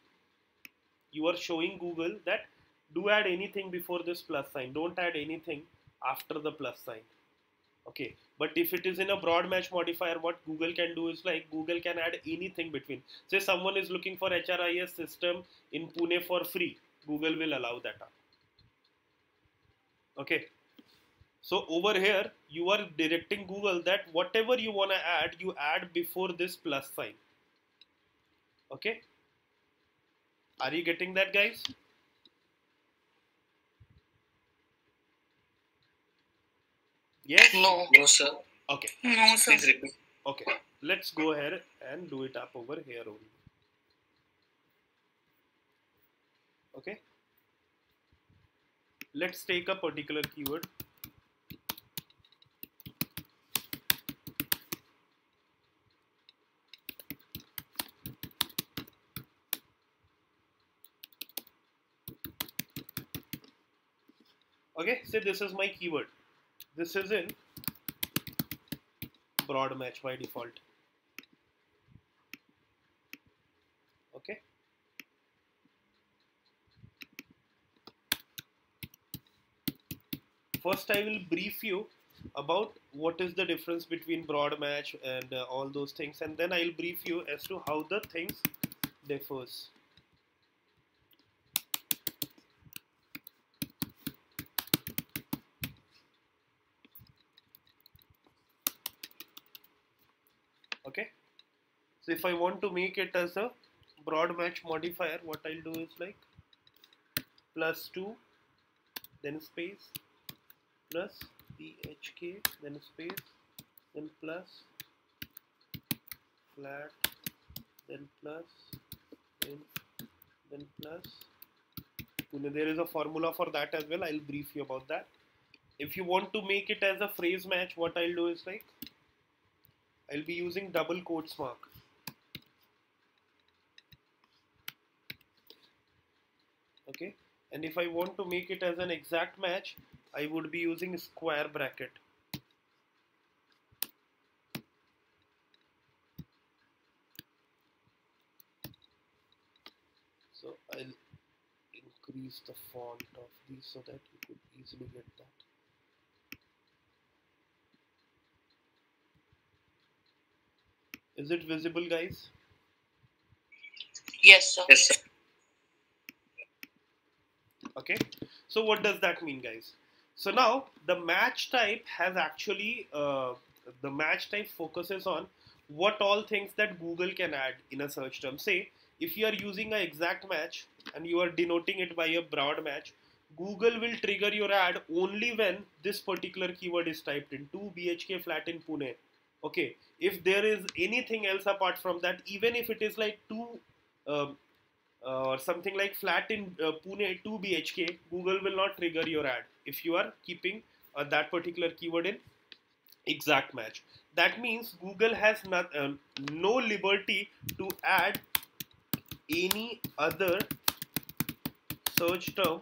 A: You are showing Google that do add anything before this plus sign. Don't add anything after the plus sign. Okay, but if it is in a broad match modifier, what Google can do is like Google can add anything between. Say someone is looking for HRIS system in Pune for free, Google will allow that up. Okay, so over here you are directing Google that whatever you want to add, you add before this plus sign. Okay, are you getting that, guys? Yes?
D: No, sir.
A: Okay.
B: No, sir.
D: Please repeat.
A: Okay, let's go ahead and do it up over here only. Okay, let's take a particular keyword. Okay, say this is my keyword. This is in broad match by default. Okay. First, I will brief you about what is the difference between broad match and all those things, and then I'll brief you as to how the things differs. Okay, so if I want to make it as a broad match modifier, what I'll do is like +2, then space, plus BHK, then space, then plus flat, then plus, then plus. There is a formula for that as well. I'll brief you about that. If you want to make it as a phrase match, what I'll do is like I'll be using double quotes mark. Okay, and if I want to make it as an exact match, I would be using square bracket. So I'll increase the font of these so that you could easily get that. Is it visible, guys?
C: Yes, sir.
D: Yes, sir.
A: Okay, so what does that mean, guys? So now the match type has actually the match type focuses on what all things that Google can add in a search term. Say if you are using an exact match and you are denoting it by a broad match, Google will trigger your ad only when this particular keyword is typed in 2 BHK flat in Pune. Okay, if there is anything else apart from that, even if it is like 2 or something like flat in Pune 2 BHK, Google will not trigger your ad if you are keeping that particular keyword in exact match. That means Google has no liberty to add any other search term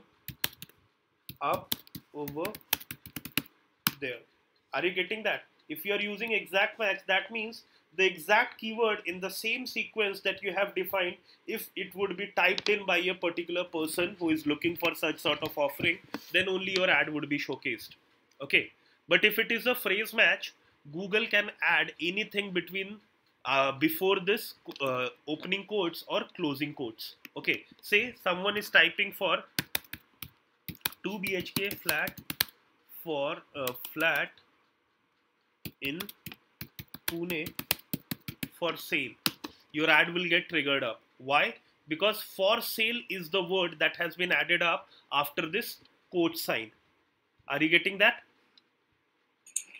A: up over there. Are you getting that? If you are using exact match, that means the exact keyword in the same sequence that you have defined, if it would be typed in by a particular person who is looking for such sort of offering, then only your ad would be showcased. Okay, but if it is a phrase match, Google can add anything between before this opening quotes or closing quotes. Okay, say someone is typing for 2 BHK flat for flat in Pune for sale. Your ad will get triggered up. Why? Because for sale is the word that has been added up after this quote sign. Are you getting that?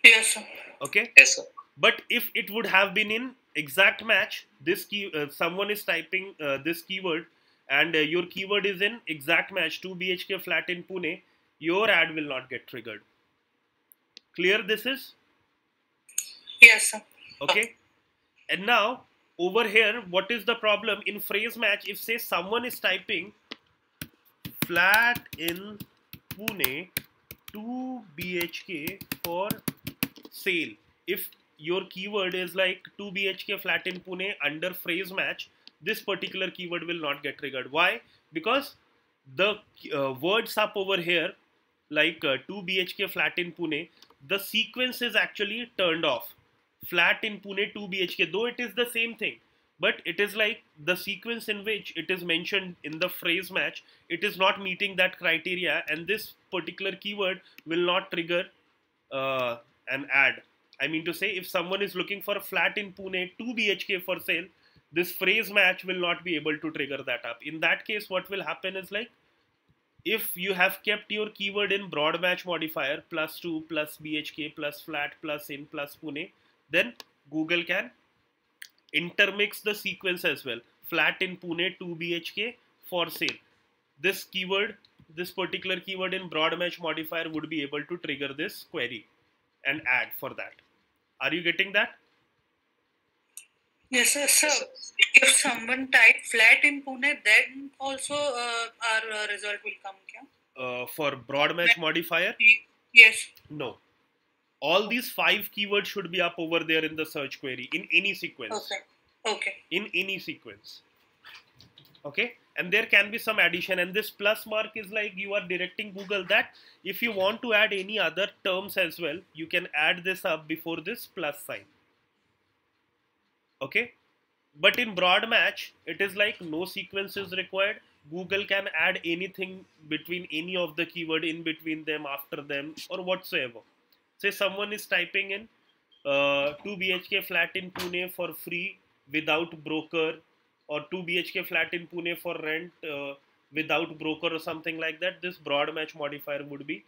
B: Yes, sir.
A: Okay.
D: Yes, sir.
A: But if it would have been in exact match, this key someone is typing this keyword and your keyword is in exact match 2 BHK flat in Pune, your ad will not get triggered. Clear this is?
B: Yes, sir.
A: Okay. And now over here, what is the problem in phrase match? If say someone is typing flat in Pune 2 BHK for sale, if your keyword is like 2 BHK flat in Pune under phrase match, this particular keyword will not get triggered. Why? Because the words up over here like 2 BHK flat in Pune, the sequence is actually turned off. Flat in Pune 2 BHK, though it is the same thing, but it is like the sequence in which it is mentioned in the phrase match, it is not meeting that criteria, and this particular keyword will not trigger an ad. I mean to say, if someone is looking for a flat in Pune 2 BHK for sale, this phrase match will not be able to trigger that up. In that case, what will happen is like, if you have kept your keyword in broad match modifier +2 plus BHK plus flat plus in plus Pune, then Google can intermix the sequence as well. Flat in Pune 2 BHK for sale. This keyword, this particular keyword in broad match modifier would be able to trigger this query and ad for that. Are you getting that?
B: Yes, sir. So, if someone type flat in Pune, then also our result will come, kya?
A: For broad match modifier?
B: Yes.
A: No. All these 5 keywords should be up over there in the search query in any sequence.
B: Okay. Okay.
A: In any sequence. Okay. And there can be some addition, and this plus mark is like you are directing Google that if you want to add any other terms as well, you can add this up before this plus sign. Okay, but in broad match it is like no sequence is required. Google can add anything between any of the keyword in between them, after them, or whatsoever. Say someone is typing in 2 BHK flat in Pune for free without broker, or 2 BHK flat in Pune for rent without broker, or something like that. This broad match modifier would be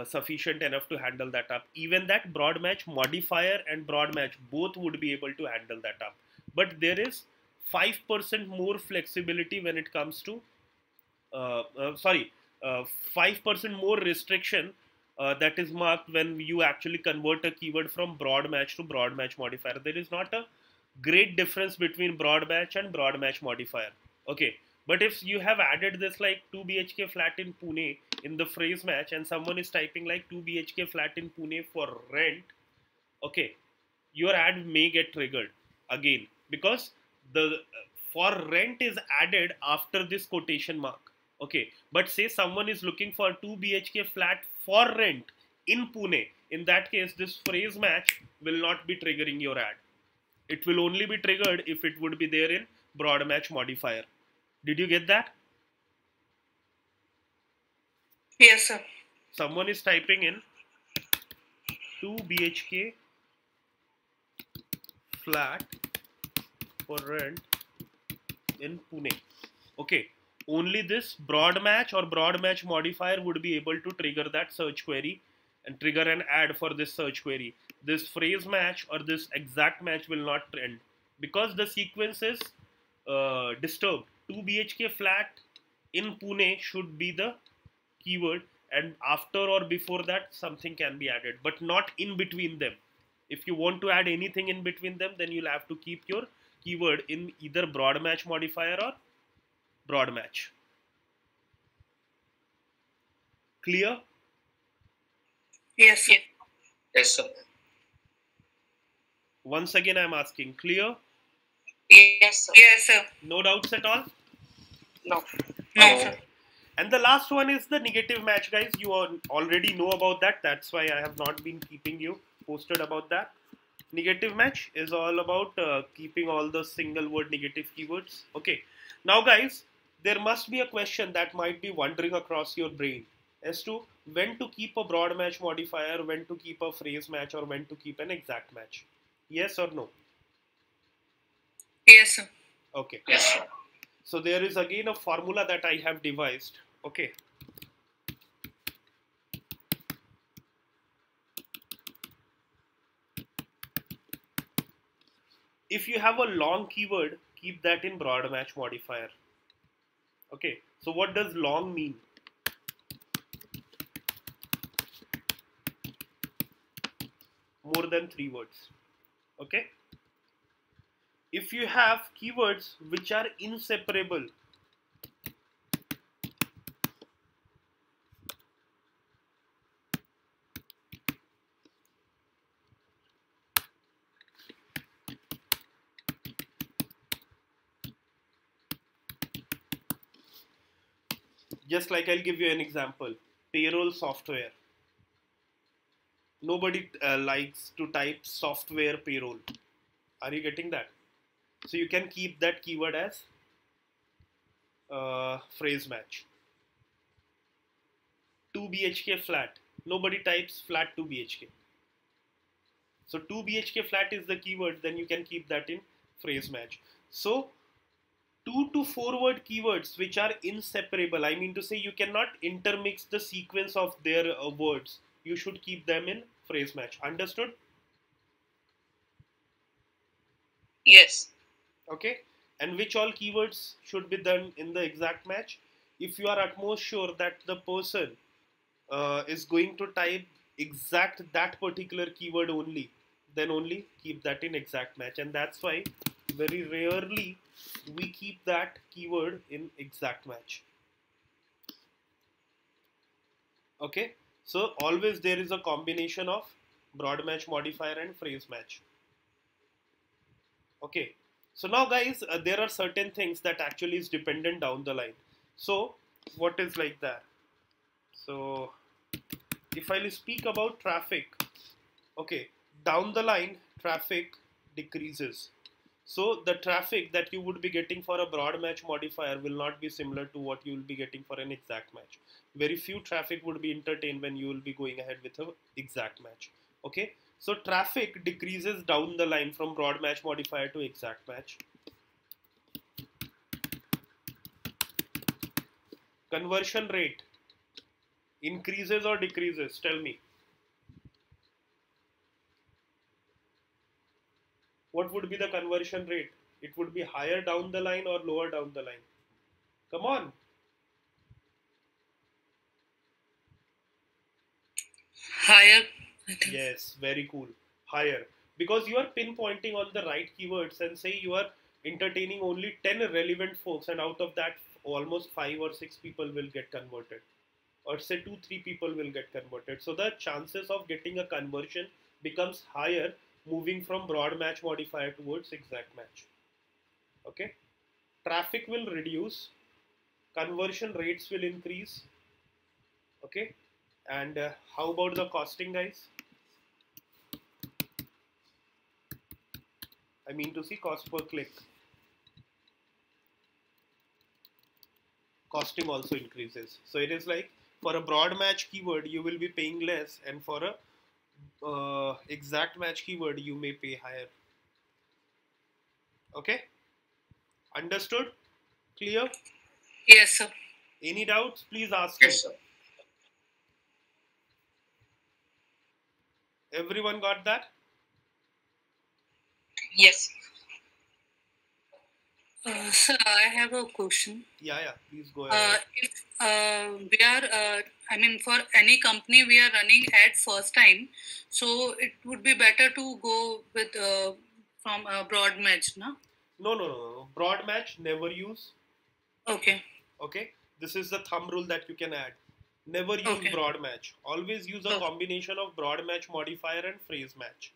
A: sufficient enough to handle that up. Even that broad match modifier and broad match both would be able to handle that up. But there is 5% more flexibility when it comes to 5% more restriction that is marked when you actually convert a keyword from broad match to broad match modifier. There is not a great difference between broad match and broad match modifier. Okay, but if you have added this like 2 BHK flat in Pune in the phrase match, and someone is typing like 2 BHK flat in Pune for rent, okay, your ad may get triggered again, because the for rent is added after this quotation mark. Okay, but say someone is looking for 2 BHK flat for rent in Pune, in that case this phrase match will not be triggering your ad. It will only be triggered if it would be there in broad match modifier. Did you get that?
B: Yes, sir.
A: Someone is typing in 2 BHK flat for rent in Pune. Okay, only this broad match or broad match modifier would be able to trigger that search query and trigger an ad for this search query. This phrase match or this exact match will not trend because the sequence is disturbed. 2 BHK flat in Pune should be the keyword, and after or before that something can be added, but not in between them. If you want to add anything in between them, then you'll have to keep your keyword in either broad match modifier or broad match. Clear?
B: Yes, sir.
D: Yes, sir.
A: Once again I'm asking, clear?
C: Yes, sir.
B: Yes, sir.
A: No doubts at all?
C: No.
B: No, sir.
A: And the last one is the negative match, guys. You already know about that. That's why I have not been keeping you posted about that. Negative match is all about keeping all the single word negative keywords. Okay. Now, guys, there must be a question that might be wandering across your brain as to when to keep a broad match modifier, when to keep a phrase match, or when to keep an exact match. Yes or no?
B: Yes, sir.
A: Okay.
D: Yes, sir.
A: So there is again a formula that I have devised. Okay. If you have a long keyword, keep that in broad match modifier. Okay. So what does long mean? More than 3 words. Okay. if you have keywords which are inseparable, just like I'll give you an example, payroll software. Nobody likes to type software payroll. Are you getting that? So you can keep that keyword as phrase match. 2 BHK flat. Nobody types flat 2 BHK. So 2 BHK flat is the keyword, then you can keep that in phrase match. So 2 to 4 word keywords which are inseparable, I mean to say you cannot intermix the sequence of their words. You should keep them in phrase match. Understood?
C: Yes.
A: Okay. And which all keywords should be done in the exact match? If you are at most sure that the person is going to type exact that particular keyword only, then only keep that in exact match. And that's why very rarely we keep that keyword in exact match. Okay, so always there is a combination of broad match modifier and phrase match. Okay, so now guys, there are certain things that actually is dependent down the line. So what is like that? So if I speak about traffic, okay, down the line traffic decreases. So the traffic that you would be getting for a broad match modifier will not be similar to what you will be getting for an exact match. Very few traffic would be entertained when you will be going ahead with an exact match. Okay, so traffic decreases down the line from broad match modifier to exact match. Conversion rate increases or decreases? Tell me. What would be the conversion rate? It would be higher down the line or lower down the line? Come on.
B: Higher, I think.
A: Yes, very cool. Higher. Because you are pinpointing on the right keywords, and say you are entertaining only 10 relevant folks, and out of that almost 5 or 6 people will get converted. Or say 2-3 people will get converted. So the chances of getting a conversion becomes higher moving from broad match modifier towards exact match. Okay, traffic will reduce, conversion rates will increase. Okay, and how about the costing, guys? I mean to see cost per click. Costing also increases. So it is like for a broad match keyword you will be paying less, and for a exact match keyword you may pay higher. Okay, understood? Clear?
B: Yes, sir.
A: Any doubts? Please ask
C: Yes,
A: me.
C: sir.
A: Everyone got that?
C: Yes.
B: Sir, I have a question.
A: Yeah, please go ahead.
B: If we are, I mean, for any company we are running ad first time, so it would be better to go with from a broad match, no?
A: No. Broad match, never use.
B: Okay.
A: Okay, this is the thumb rule that you can add. Never use
B: Okay.
A: broad match. Always use a combination of broad match modifier and phrase match.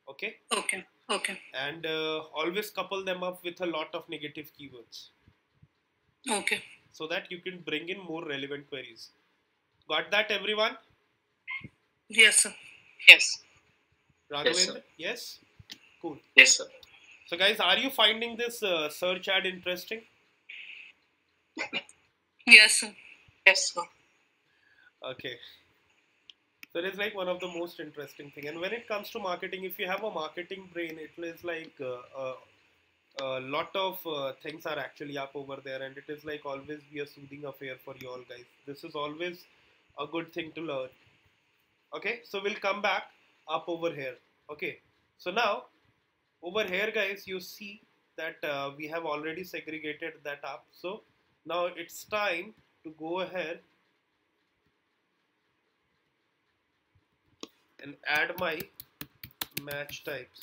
A: Okay.
B: Okay. Okay.
A: And always couple them up with a lot of negative keywords.
B: Okay.
A: So that you can bring in more relevant queries. Got that, everyone?
B: Yes, sir.
C: Yes.
A: Raghavendra? Yes? Cool.
C: Yes, sir.
A: So guys, are you finding this search ad interesting?
B: Yes, sir.
C: Yes, sir.
A: Okay. So it is like one of the most interesting thing. And when it comes to marketing, if you have a marketing brain, it is like a lot of things are actually up over there, and it is like always be a soothing affair for you all guys. This is always a good thing to learn. Okay, so we'll come back up over here. Okay, so now over here, guys, you see that we have already segregated that up. So now it's time to go ahead and add my match types.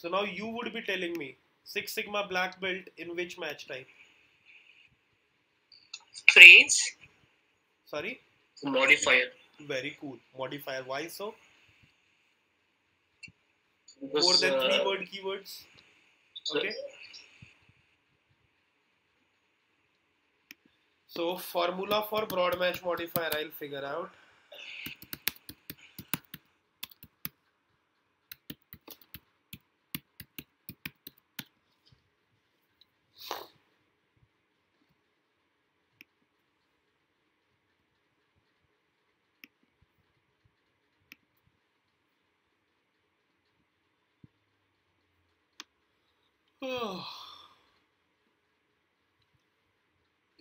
A: So now you would be telling me Six Sigma black belt in which match type?
C: Phrase.
A: Sorry?
D: Modifier.
A: Very cool. Modifier. Why so? More
D: Because,
A: than 3-word keywords. Okay. So formula for broad match modifier I'll figure out.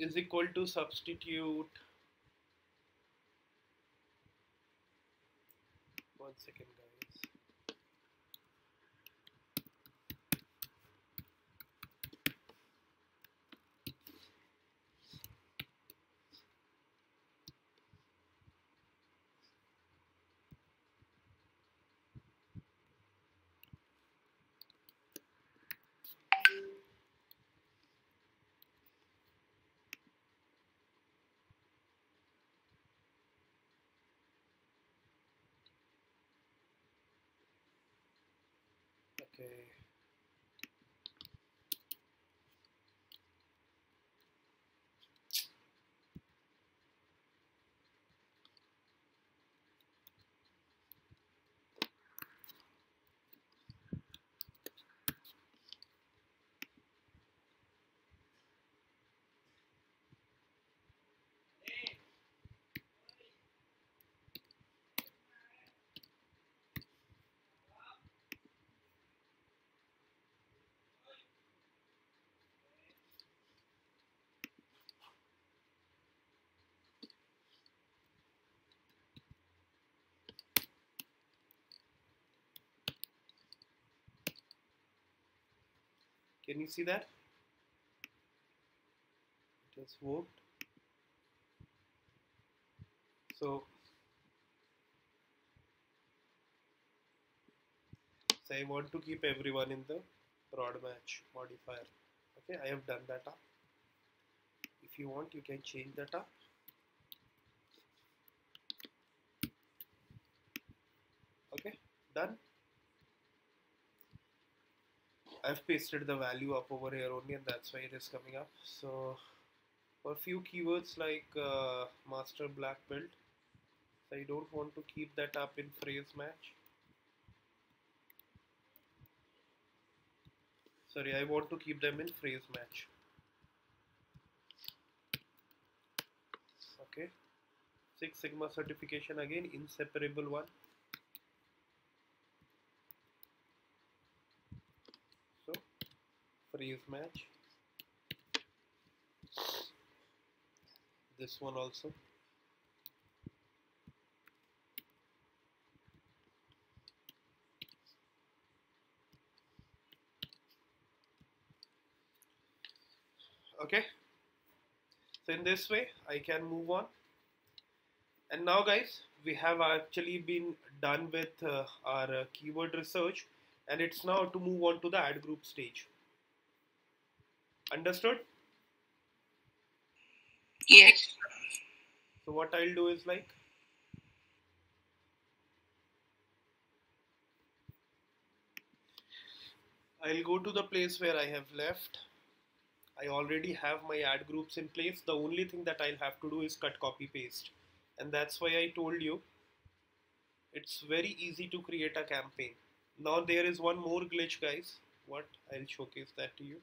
A: Is equal to substitute. 1 second, guys. Okay. Can you see that? It has worked. So I want to keep everyone in the broad match modifier. Okay, I have done that up. If you want, you can change that up. Okay, done. I've pasted the value up over here only, and that's why it is coming up. So for few keywords like master black belt, I don't want to keep that up in phrase match. Sorry, I want to keep them in phrase match. Okay, Six Sigma certification again, inseparable one. So phrase match. This one also. Okay, so in this way I can move on. And now guys, we have actually been done with our keyword research, and it's now to move on to the ad group stage. Understood?
C: Yes.
A: So what I'll do is like, I'll go to the place where I have left. I already have my ad groups in place. The only thing that I'll have to do is cut, copy, paste. And that's why I told you it's very easy to create a campaign. Now there is one more glitch, guys. What? I'll showcase that to you.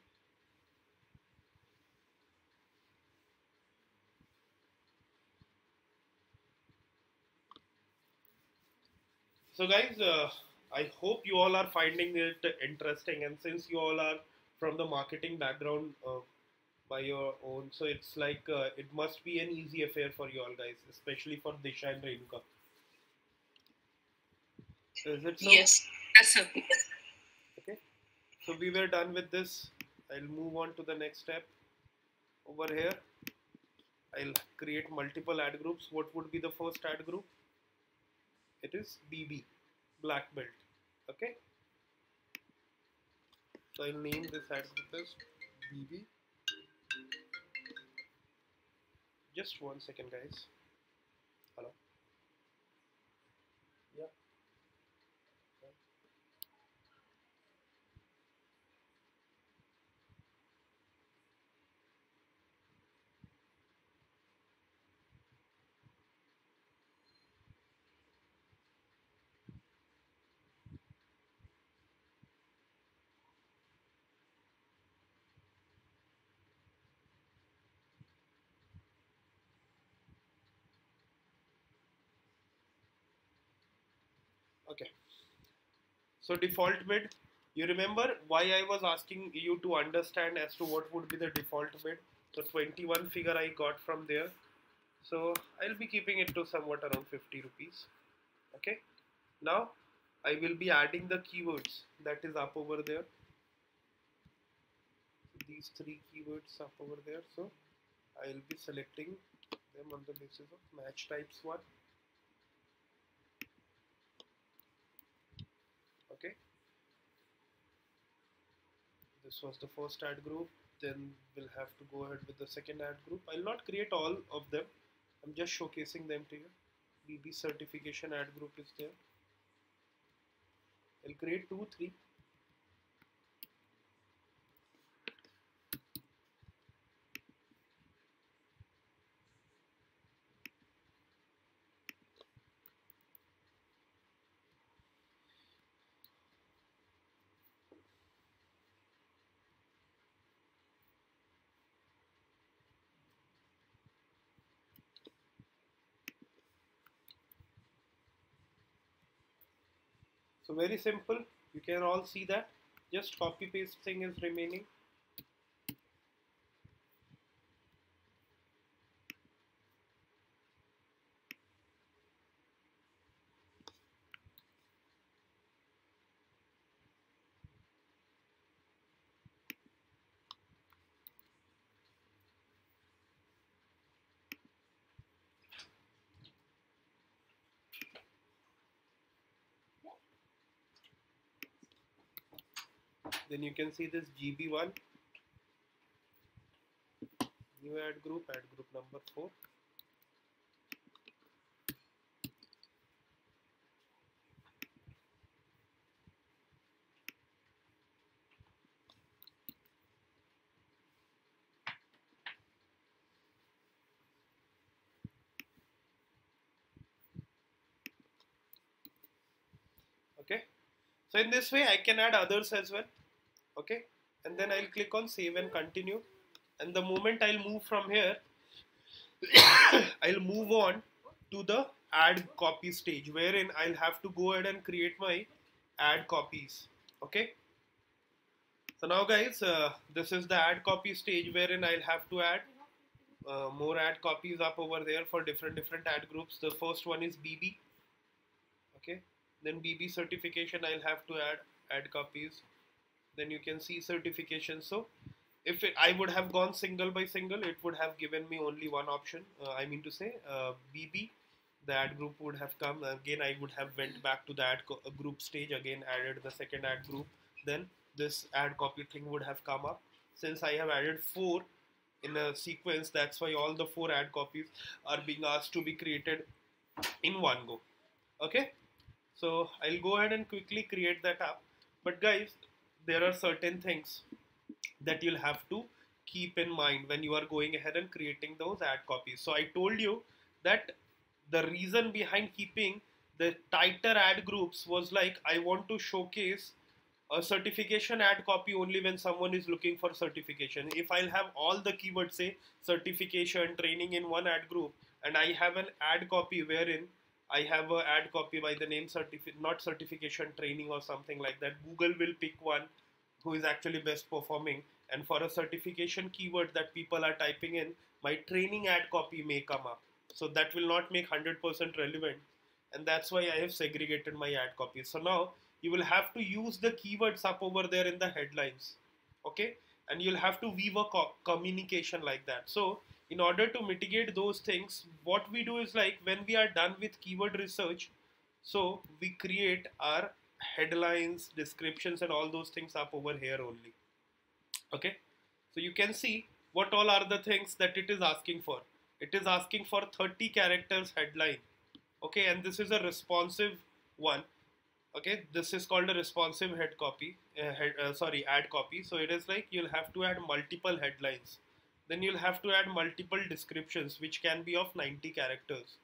A: So guys, I hope you all are finding it interesting, and since you all are from the marketing background by your own, so it's like it must be an easy affair for you all guys, especially for Disha and Renuka. Is it so?
C: Yes.
B: Yes, sir.
A: Okay. So we were done with this. I'll move on to the next step. Over here, I'll create multiple ad groups. What would be the first ad group? It is BB, black belt. Okay. So I'll name this ad group as BB. Just 1 second, guys. Hello. Yeah. Okay. So default bid. You remember why I was asking you to understand as to what would be the default bid? So 21 figure I got from there. So I'll be keeping it to somewhat around 50 rupees. Okay. Now I will be adding the keywords that is up over there. These 3 keywords up over there. So I'll be selecting them on the basis of match types 1. Okay. This was the first ad group. Then we'll have to go ahead with the second ad group. I'll not create all of them. I'm just showcasing them to you. BB certification ad group is there. I'll create 2, 3. So very simple. You can all see that. Just copy paste thing is remaining. Then you can see this GB1, new ad group number 4. Okay. So in this way I can add others as well. Okay. And then I'll click on save and continue. And the moment I'll move from here, I'll move on to the ad copy stage, wherein I'll have to go ahead and create my ad copies. Okay. So now guys, this is the ad copy stage, wherein I'll have to add more ad copies up over there for different ad groups. The first one is BB. Okay. Then BB certification, I'll have to add ad copies. Then you can see certification. So if I would have gone single by single, it would have given me only one option. I mean to say BB, the ad group would have come. Again, I would have went back to the ad group stage, again added the second ad group. Then this ad copy thing would have come up. Since I have added 4 in a sequence, that's why all the 4 ad copies are being asked to be created in one go. Okay. So I'll go ahead and quickly create that up. But guys, there are certain things that you'll have to keep in mind when you are going ahead and creating those ad copies. So I told you that the reason behind keeping the tighter ad groups was like, I want to showcase a certification ad copy only when someone is looking for certification. If I'll have all the keywords, say certification, training in one ad group, and I have an ad copy wherein I have an ad copy by the name not certification, training or something like that, Google will pick one who is actually best performing, and for a certification keyword that people are typing in, my training ad copy may come up. So that will not make 100% relevant, and that's why I have segregated my ad copies. So now you will have to use the keywords up over there in the headlines. Okay, and you'll have to weave a communication like that. So in order to mitigate those things, what we do is like, when we are done with keyword research, so we create our headlines, descriptions, and all those things up over here only. Okay, so you can see what all are the things that it is asking for. It is asking for 30 characters headline. Okay, and this is a responsive one. Okay, this is called a responsive head copy, ad copy. So it is like you'll have to add multiple headlines, then you'll have to add multiple descriptions which can be of 90 characters.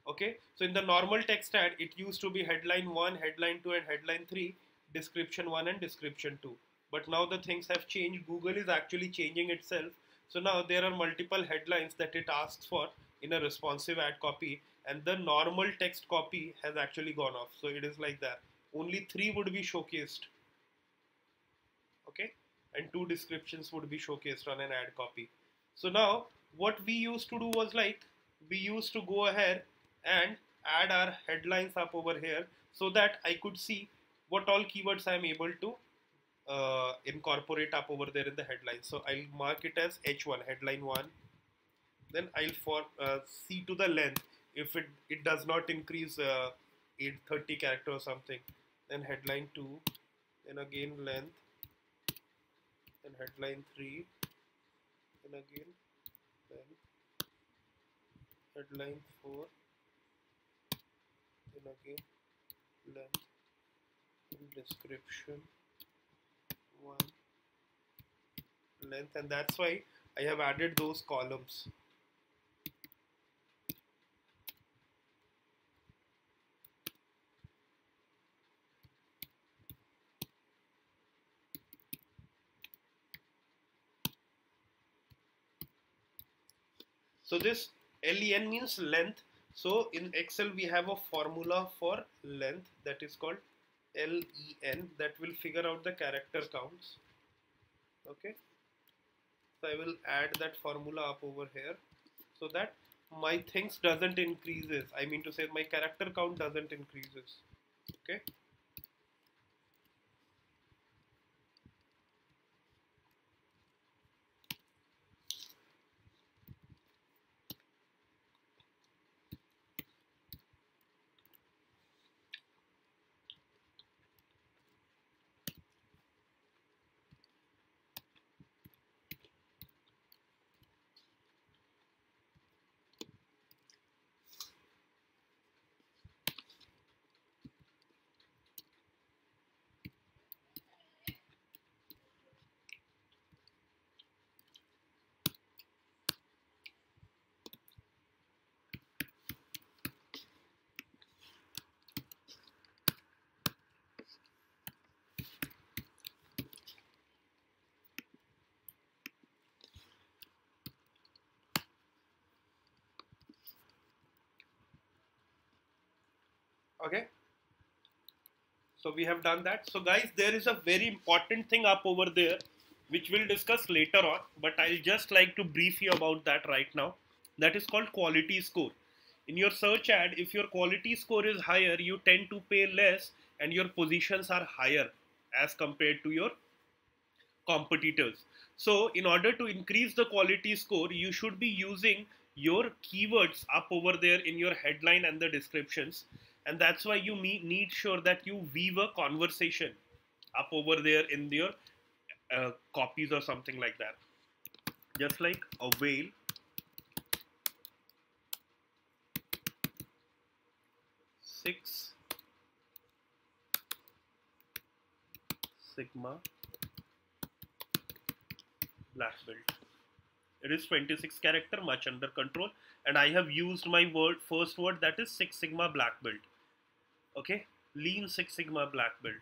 A: Okay, so in the normal text ad it used to be headline 1, headline 2, and headline 3, description 1 and description 2. But now the things have changed. Google is actually changing itself. So now there are multiple headlines that it asks for in a responsive ad copy, and the normal text copy has actually gone off. So it is like that. Only 3 would be showcased. Okay, and 2 descriptions would be showcased on an ad copy. So now what we used to do was like, we used to go ahead and add our headlines up over here so that I could see what all keywords I am able to incorporate up over there in the headline. So I'll mark it as H1, headline 1. Then I'll see to the length if it does not increase 830 character or something. Then headline 2, then again length, then headline 3, then again length, headline 4, then again length, and description 1, length, and that's why I have added those columns. So this LEN means length. So in Excel we have a formula for length that is called LEN that will figure out the character counts. Okay, so I will add that formula up over here so that my things doesn't increases. I mean to say my character count doesn't increases. Okay. Okay, so we have done that. So guys, there is a very important thing up over there which we'll discuss later on, but I'll just like to brief you about that right now. That is called quality score. In your search ad, if your quality score is higher, you tend to pay less and your positions are higher as compared to your competitors. So in order to increase the quality score, you should be using your keywords up over there in your headline and the descriptions, and that's why you need sure that you weave a conversation up over there in your copies or something like that. Just like a whale, Six Sigma black belt. It is 26 character, much under control, and I have used my first word, that is Six Sigma black belt. Okay, Lean Six Sigma black belt.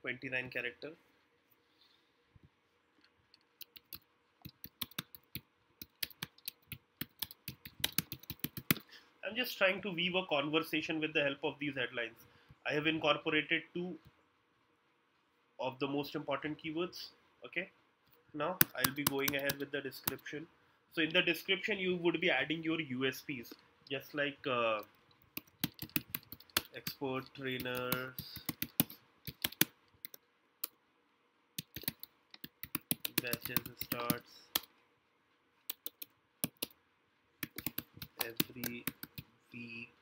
A: $29 character. I'm just trying to weave a conversation with the help of these headlines. I have incorporated two of the most important keywords. Okay, now I'll be going ahead with the description. So in the description you would be adding your USPs, just like expert trainers, batches starts every week,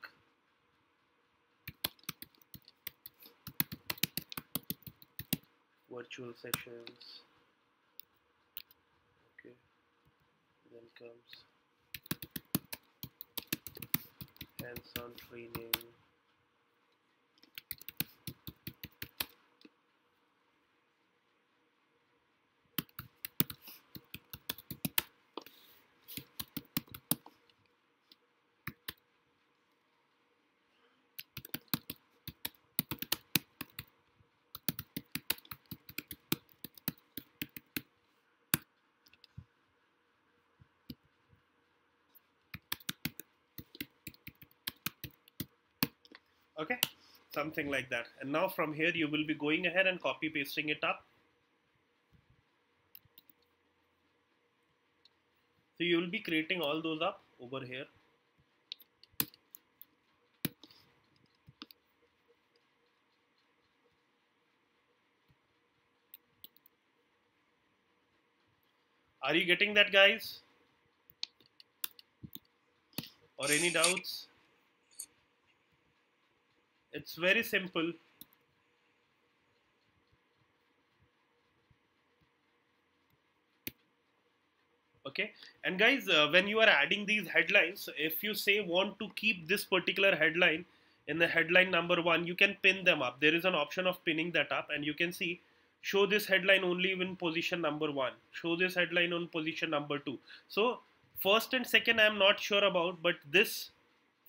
A: virtual sessions. Okay, then comes hands-on training, okay, something like that. And now from here you will be going ahead and copy pasting it up. So you will be creating all those up over here. Are you getting that, guys? Or any doubts? It's very simple. Okay, and guys, when you are adding these headlines, if you say want to keep this particular headline in the headline number 1, you can pin them up. There is an option of pinning that up, and you can see show this headline only in position number 1, show this headline on position number 2. So first and second I am not sure about, but this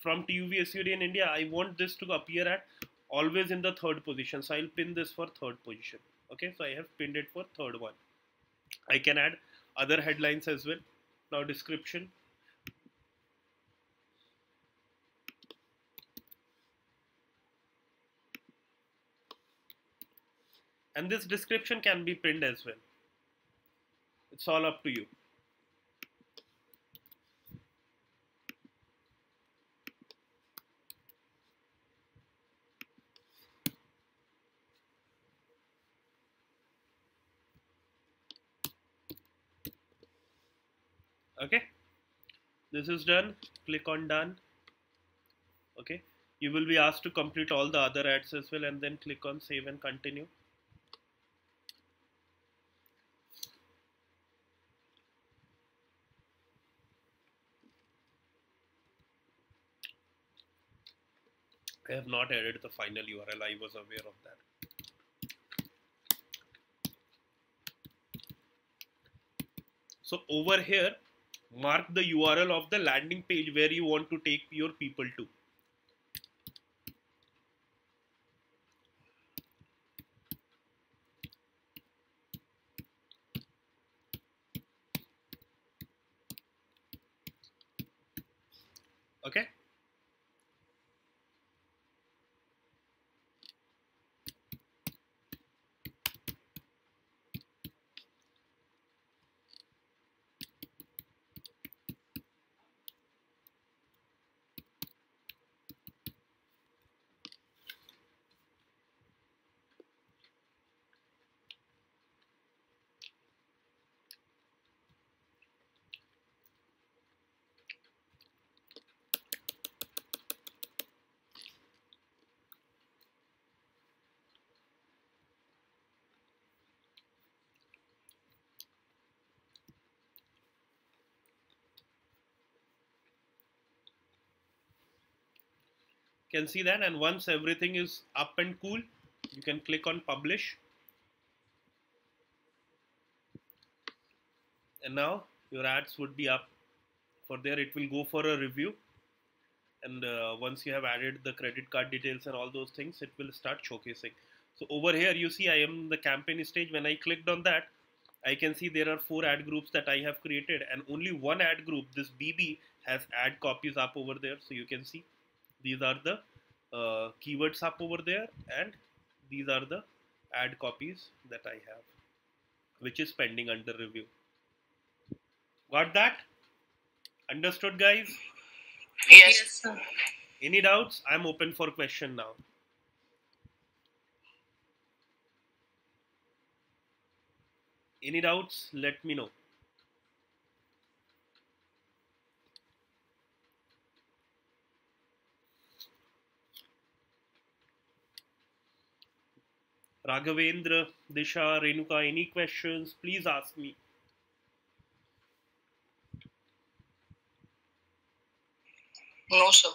A: from TUV SUD in India, I want this to appear at always in the third position. So I'll pin this for third position. Okay, so I have pinned it for third one. I can add other headlines as well. Now description. And this description can be pinned as well. It's all up to you. Okay, this is done. Click on done. Okay, you will be asked to complete all the other ads as well, and then click on save and continue. I have not added the final URL. I was aware of that. So over here, mark the URL of the landing page where you want to take your people to. Okay. Can see that, and once everything is up and cool, you can click on publish, and now your ads would be up. For there it will go for a review, and once you have added the credit card details and all those things, it will start showcasing. So over here you see I am in the campaign stage. When I clicked on that, I can see there are 4 ad groups that I have created, and only one ad group, this BB, has ad copies up over there. So you can see these are the keywords up over there, and these are the add copies that I have, which is pending under review. Got that? Understood, guys?
C: Yes.
B: sir.
A: Any doubts? I'm open for question now. Any doubts? Let me know. Raghavendra, Disha, Renuka, any questions? Please ask me.
C: No, sir.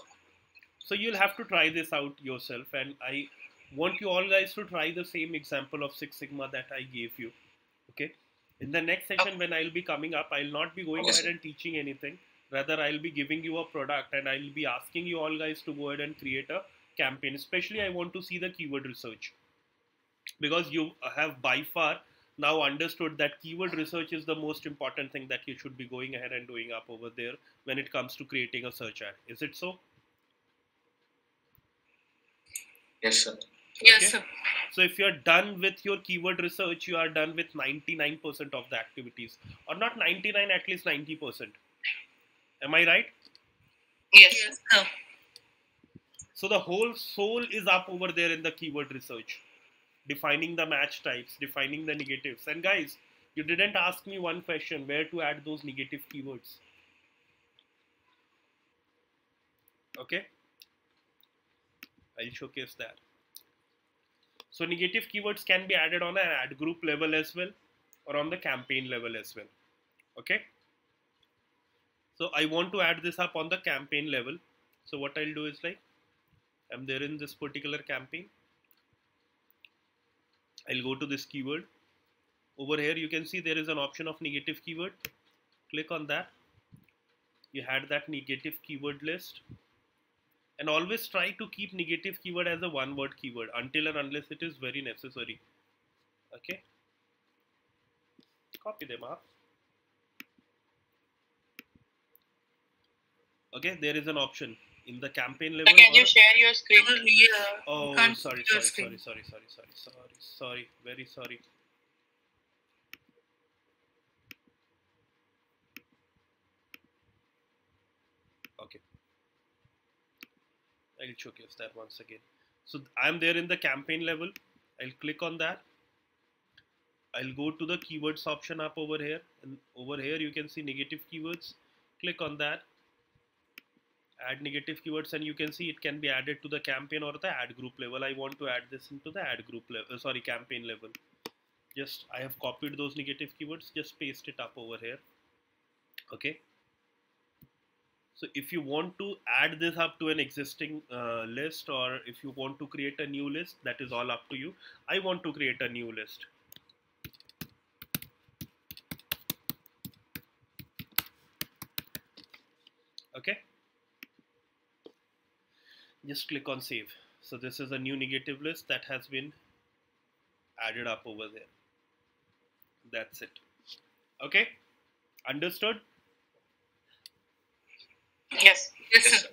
A: So you'll have to try this out yourself, and I want you all guys to try the same example of Six Sigma that I gave you. Okay? In the next session, when I'll be coming up, I'll not be going ahead and teaching anything. Rather, I'll be giving you a product and I'll be asking you all guys to go ahead and create a campaign. Especially, I want to see the keyword research, because you have by far now understood that keyword research is the most important thing that you should be going ahead and doing up over there when it comes to creating a search ad. Is it so?
D: Yes, sir.
B: Yes,
A: Okay.
B: sir.
A: So if you're done with your keyword research, you are done with 99% of the activities, or not 99, at least 90%. Am I right?
C: Yes.
B: Yes, sir.
A: So the whole soul is up over there in the keyword research, defining the match types, defining the negatives. And guys, you didn't ask me one question: where to add those negative keywords? Okay, I'll showcase that. So negative keywords can be added on an ad group level as well, or on the campaign level as well. Okay. So I want to add this up on the campaign level. So what I'll do is, like, I'm there in this particular campaign. I'll go to this keyword. Over here, you can see there is an option of negative keyword. Click on that. You had that negative keyword list. And always try to keep negative keyword as a one-word keyword until and unless it is very necessary. Okay. Copy them up. Okay, there is an option in the campaign level.
C: Can you share your screen?
B: Yeah.
A: Oh,
B: Can't
A: sorry,
B: see your
A: sorry,
B: screen.
A: sorry, very sorry. Okay, I'll showcase that once again. So I'm there in the campaign level. I'll click on that. I'll go to the keywords option up over here, and over here you can see negative keywords. Click on that. Add negative keywords, and you can see it can be added to the campaign or the ad group level. I want to add this into the ad group level, campaign level. Just I have copied those negative keywords, just paste it up over here. Okay. So if you want to add this up to an existing list, or if you want to create a new list, that is all up to you. I want to create a new list. Okay. Just click on save. So this is a new negative list that has been added up over there. That's it. Okay. Understood?
C: Yes.
B: Yes, sir.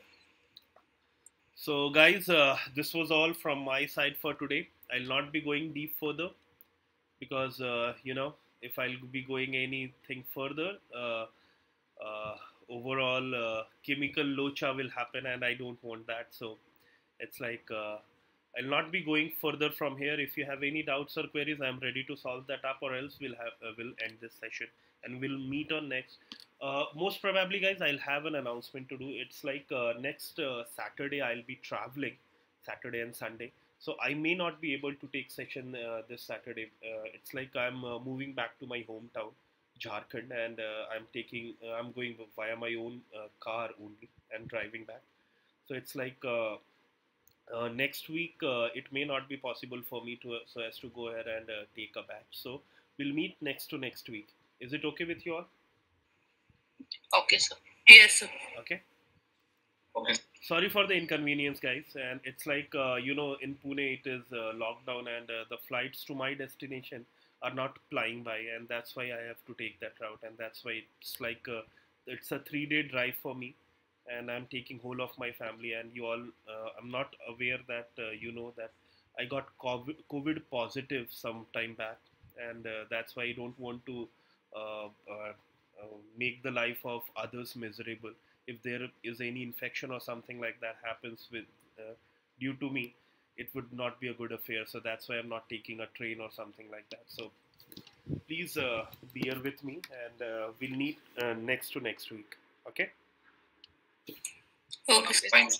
A: So guys, this was all from my side for today. I'll not be going deep further, because if I'll be going anything further, overall chemical locha will happen, and I don't want that. So it's like I'll not be going further from here. If you have any doubts or queries, I'm ready to solve that up, or else we'll end this session and we'll meet on next. Most probably, guys, I'll have an announcement to do. It's like next Saturday I'll be traveling, Saturday and Sunday. So I may not be able to take session this Saturday. It's like I'm moving back to my hometown, Jharkhand, and I'm going via my own car only and driving back. So it's like next week it may not be possible for me to so as to go ahead and take a batch. So we'll meet next to next week. Is it okay with you all?
C: Okay, sir.
B: Yes, sir.
A: Okay.
D: Okay.
A: Sorry for the inconvenience, guys. And it's like in Pune it is lockdown, and the flights to my destination are not flying by, and that's why I have to take that route. And that's why it's like it's a 3-day drive for me, and I'm taking whole of my family. And you all, I'm not aware that that I got COVID positive some time back, and that's why I don't want to uh, uh, make the life of others miserable. If there is any infection or something like that happens with due to me, it would not be a good affair. So that's why I'm not taking a train or something like that. So please bear with me, and we'll meet next to next week. Okay.
B: Okay.
C: Okay.
D: Fine.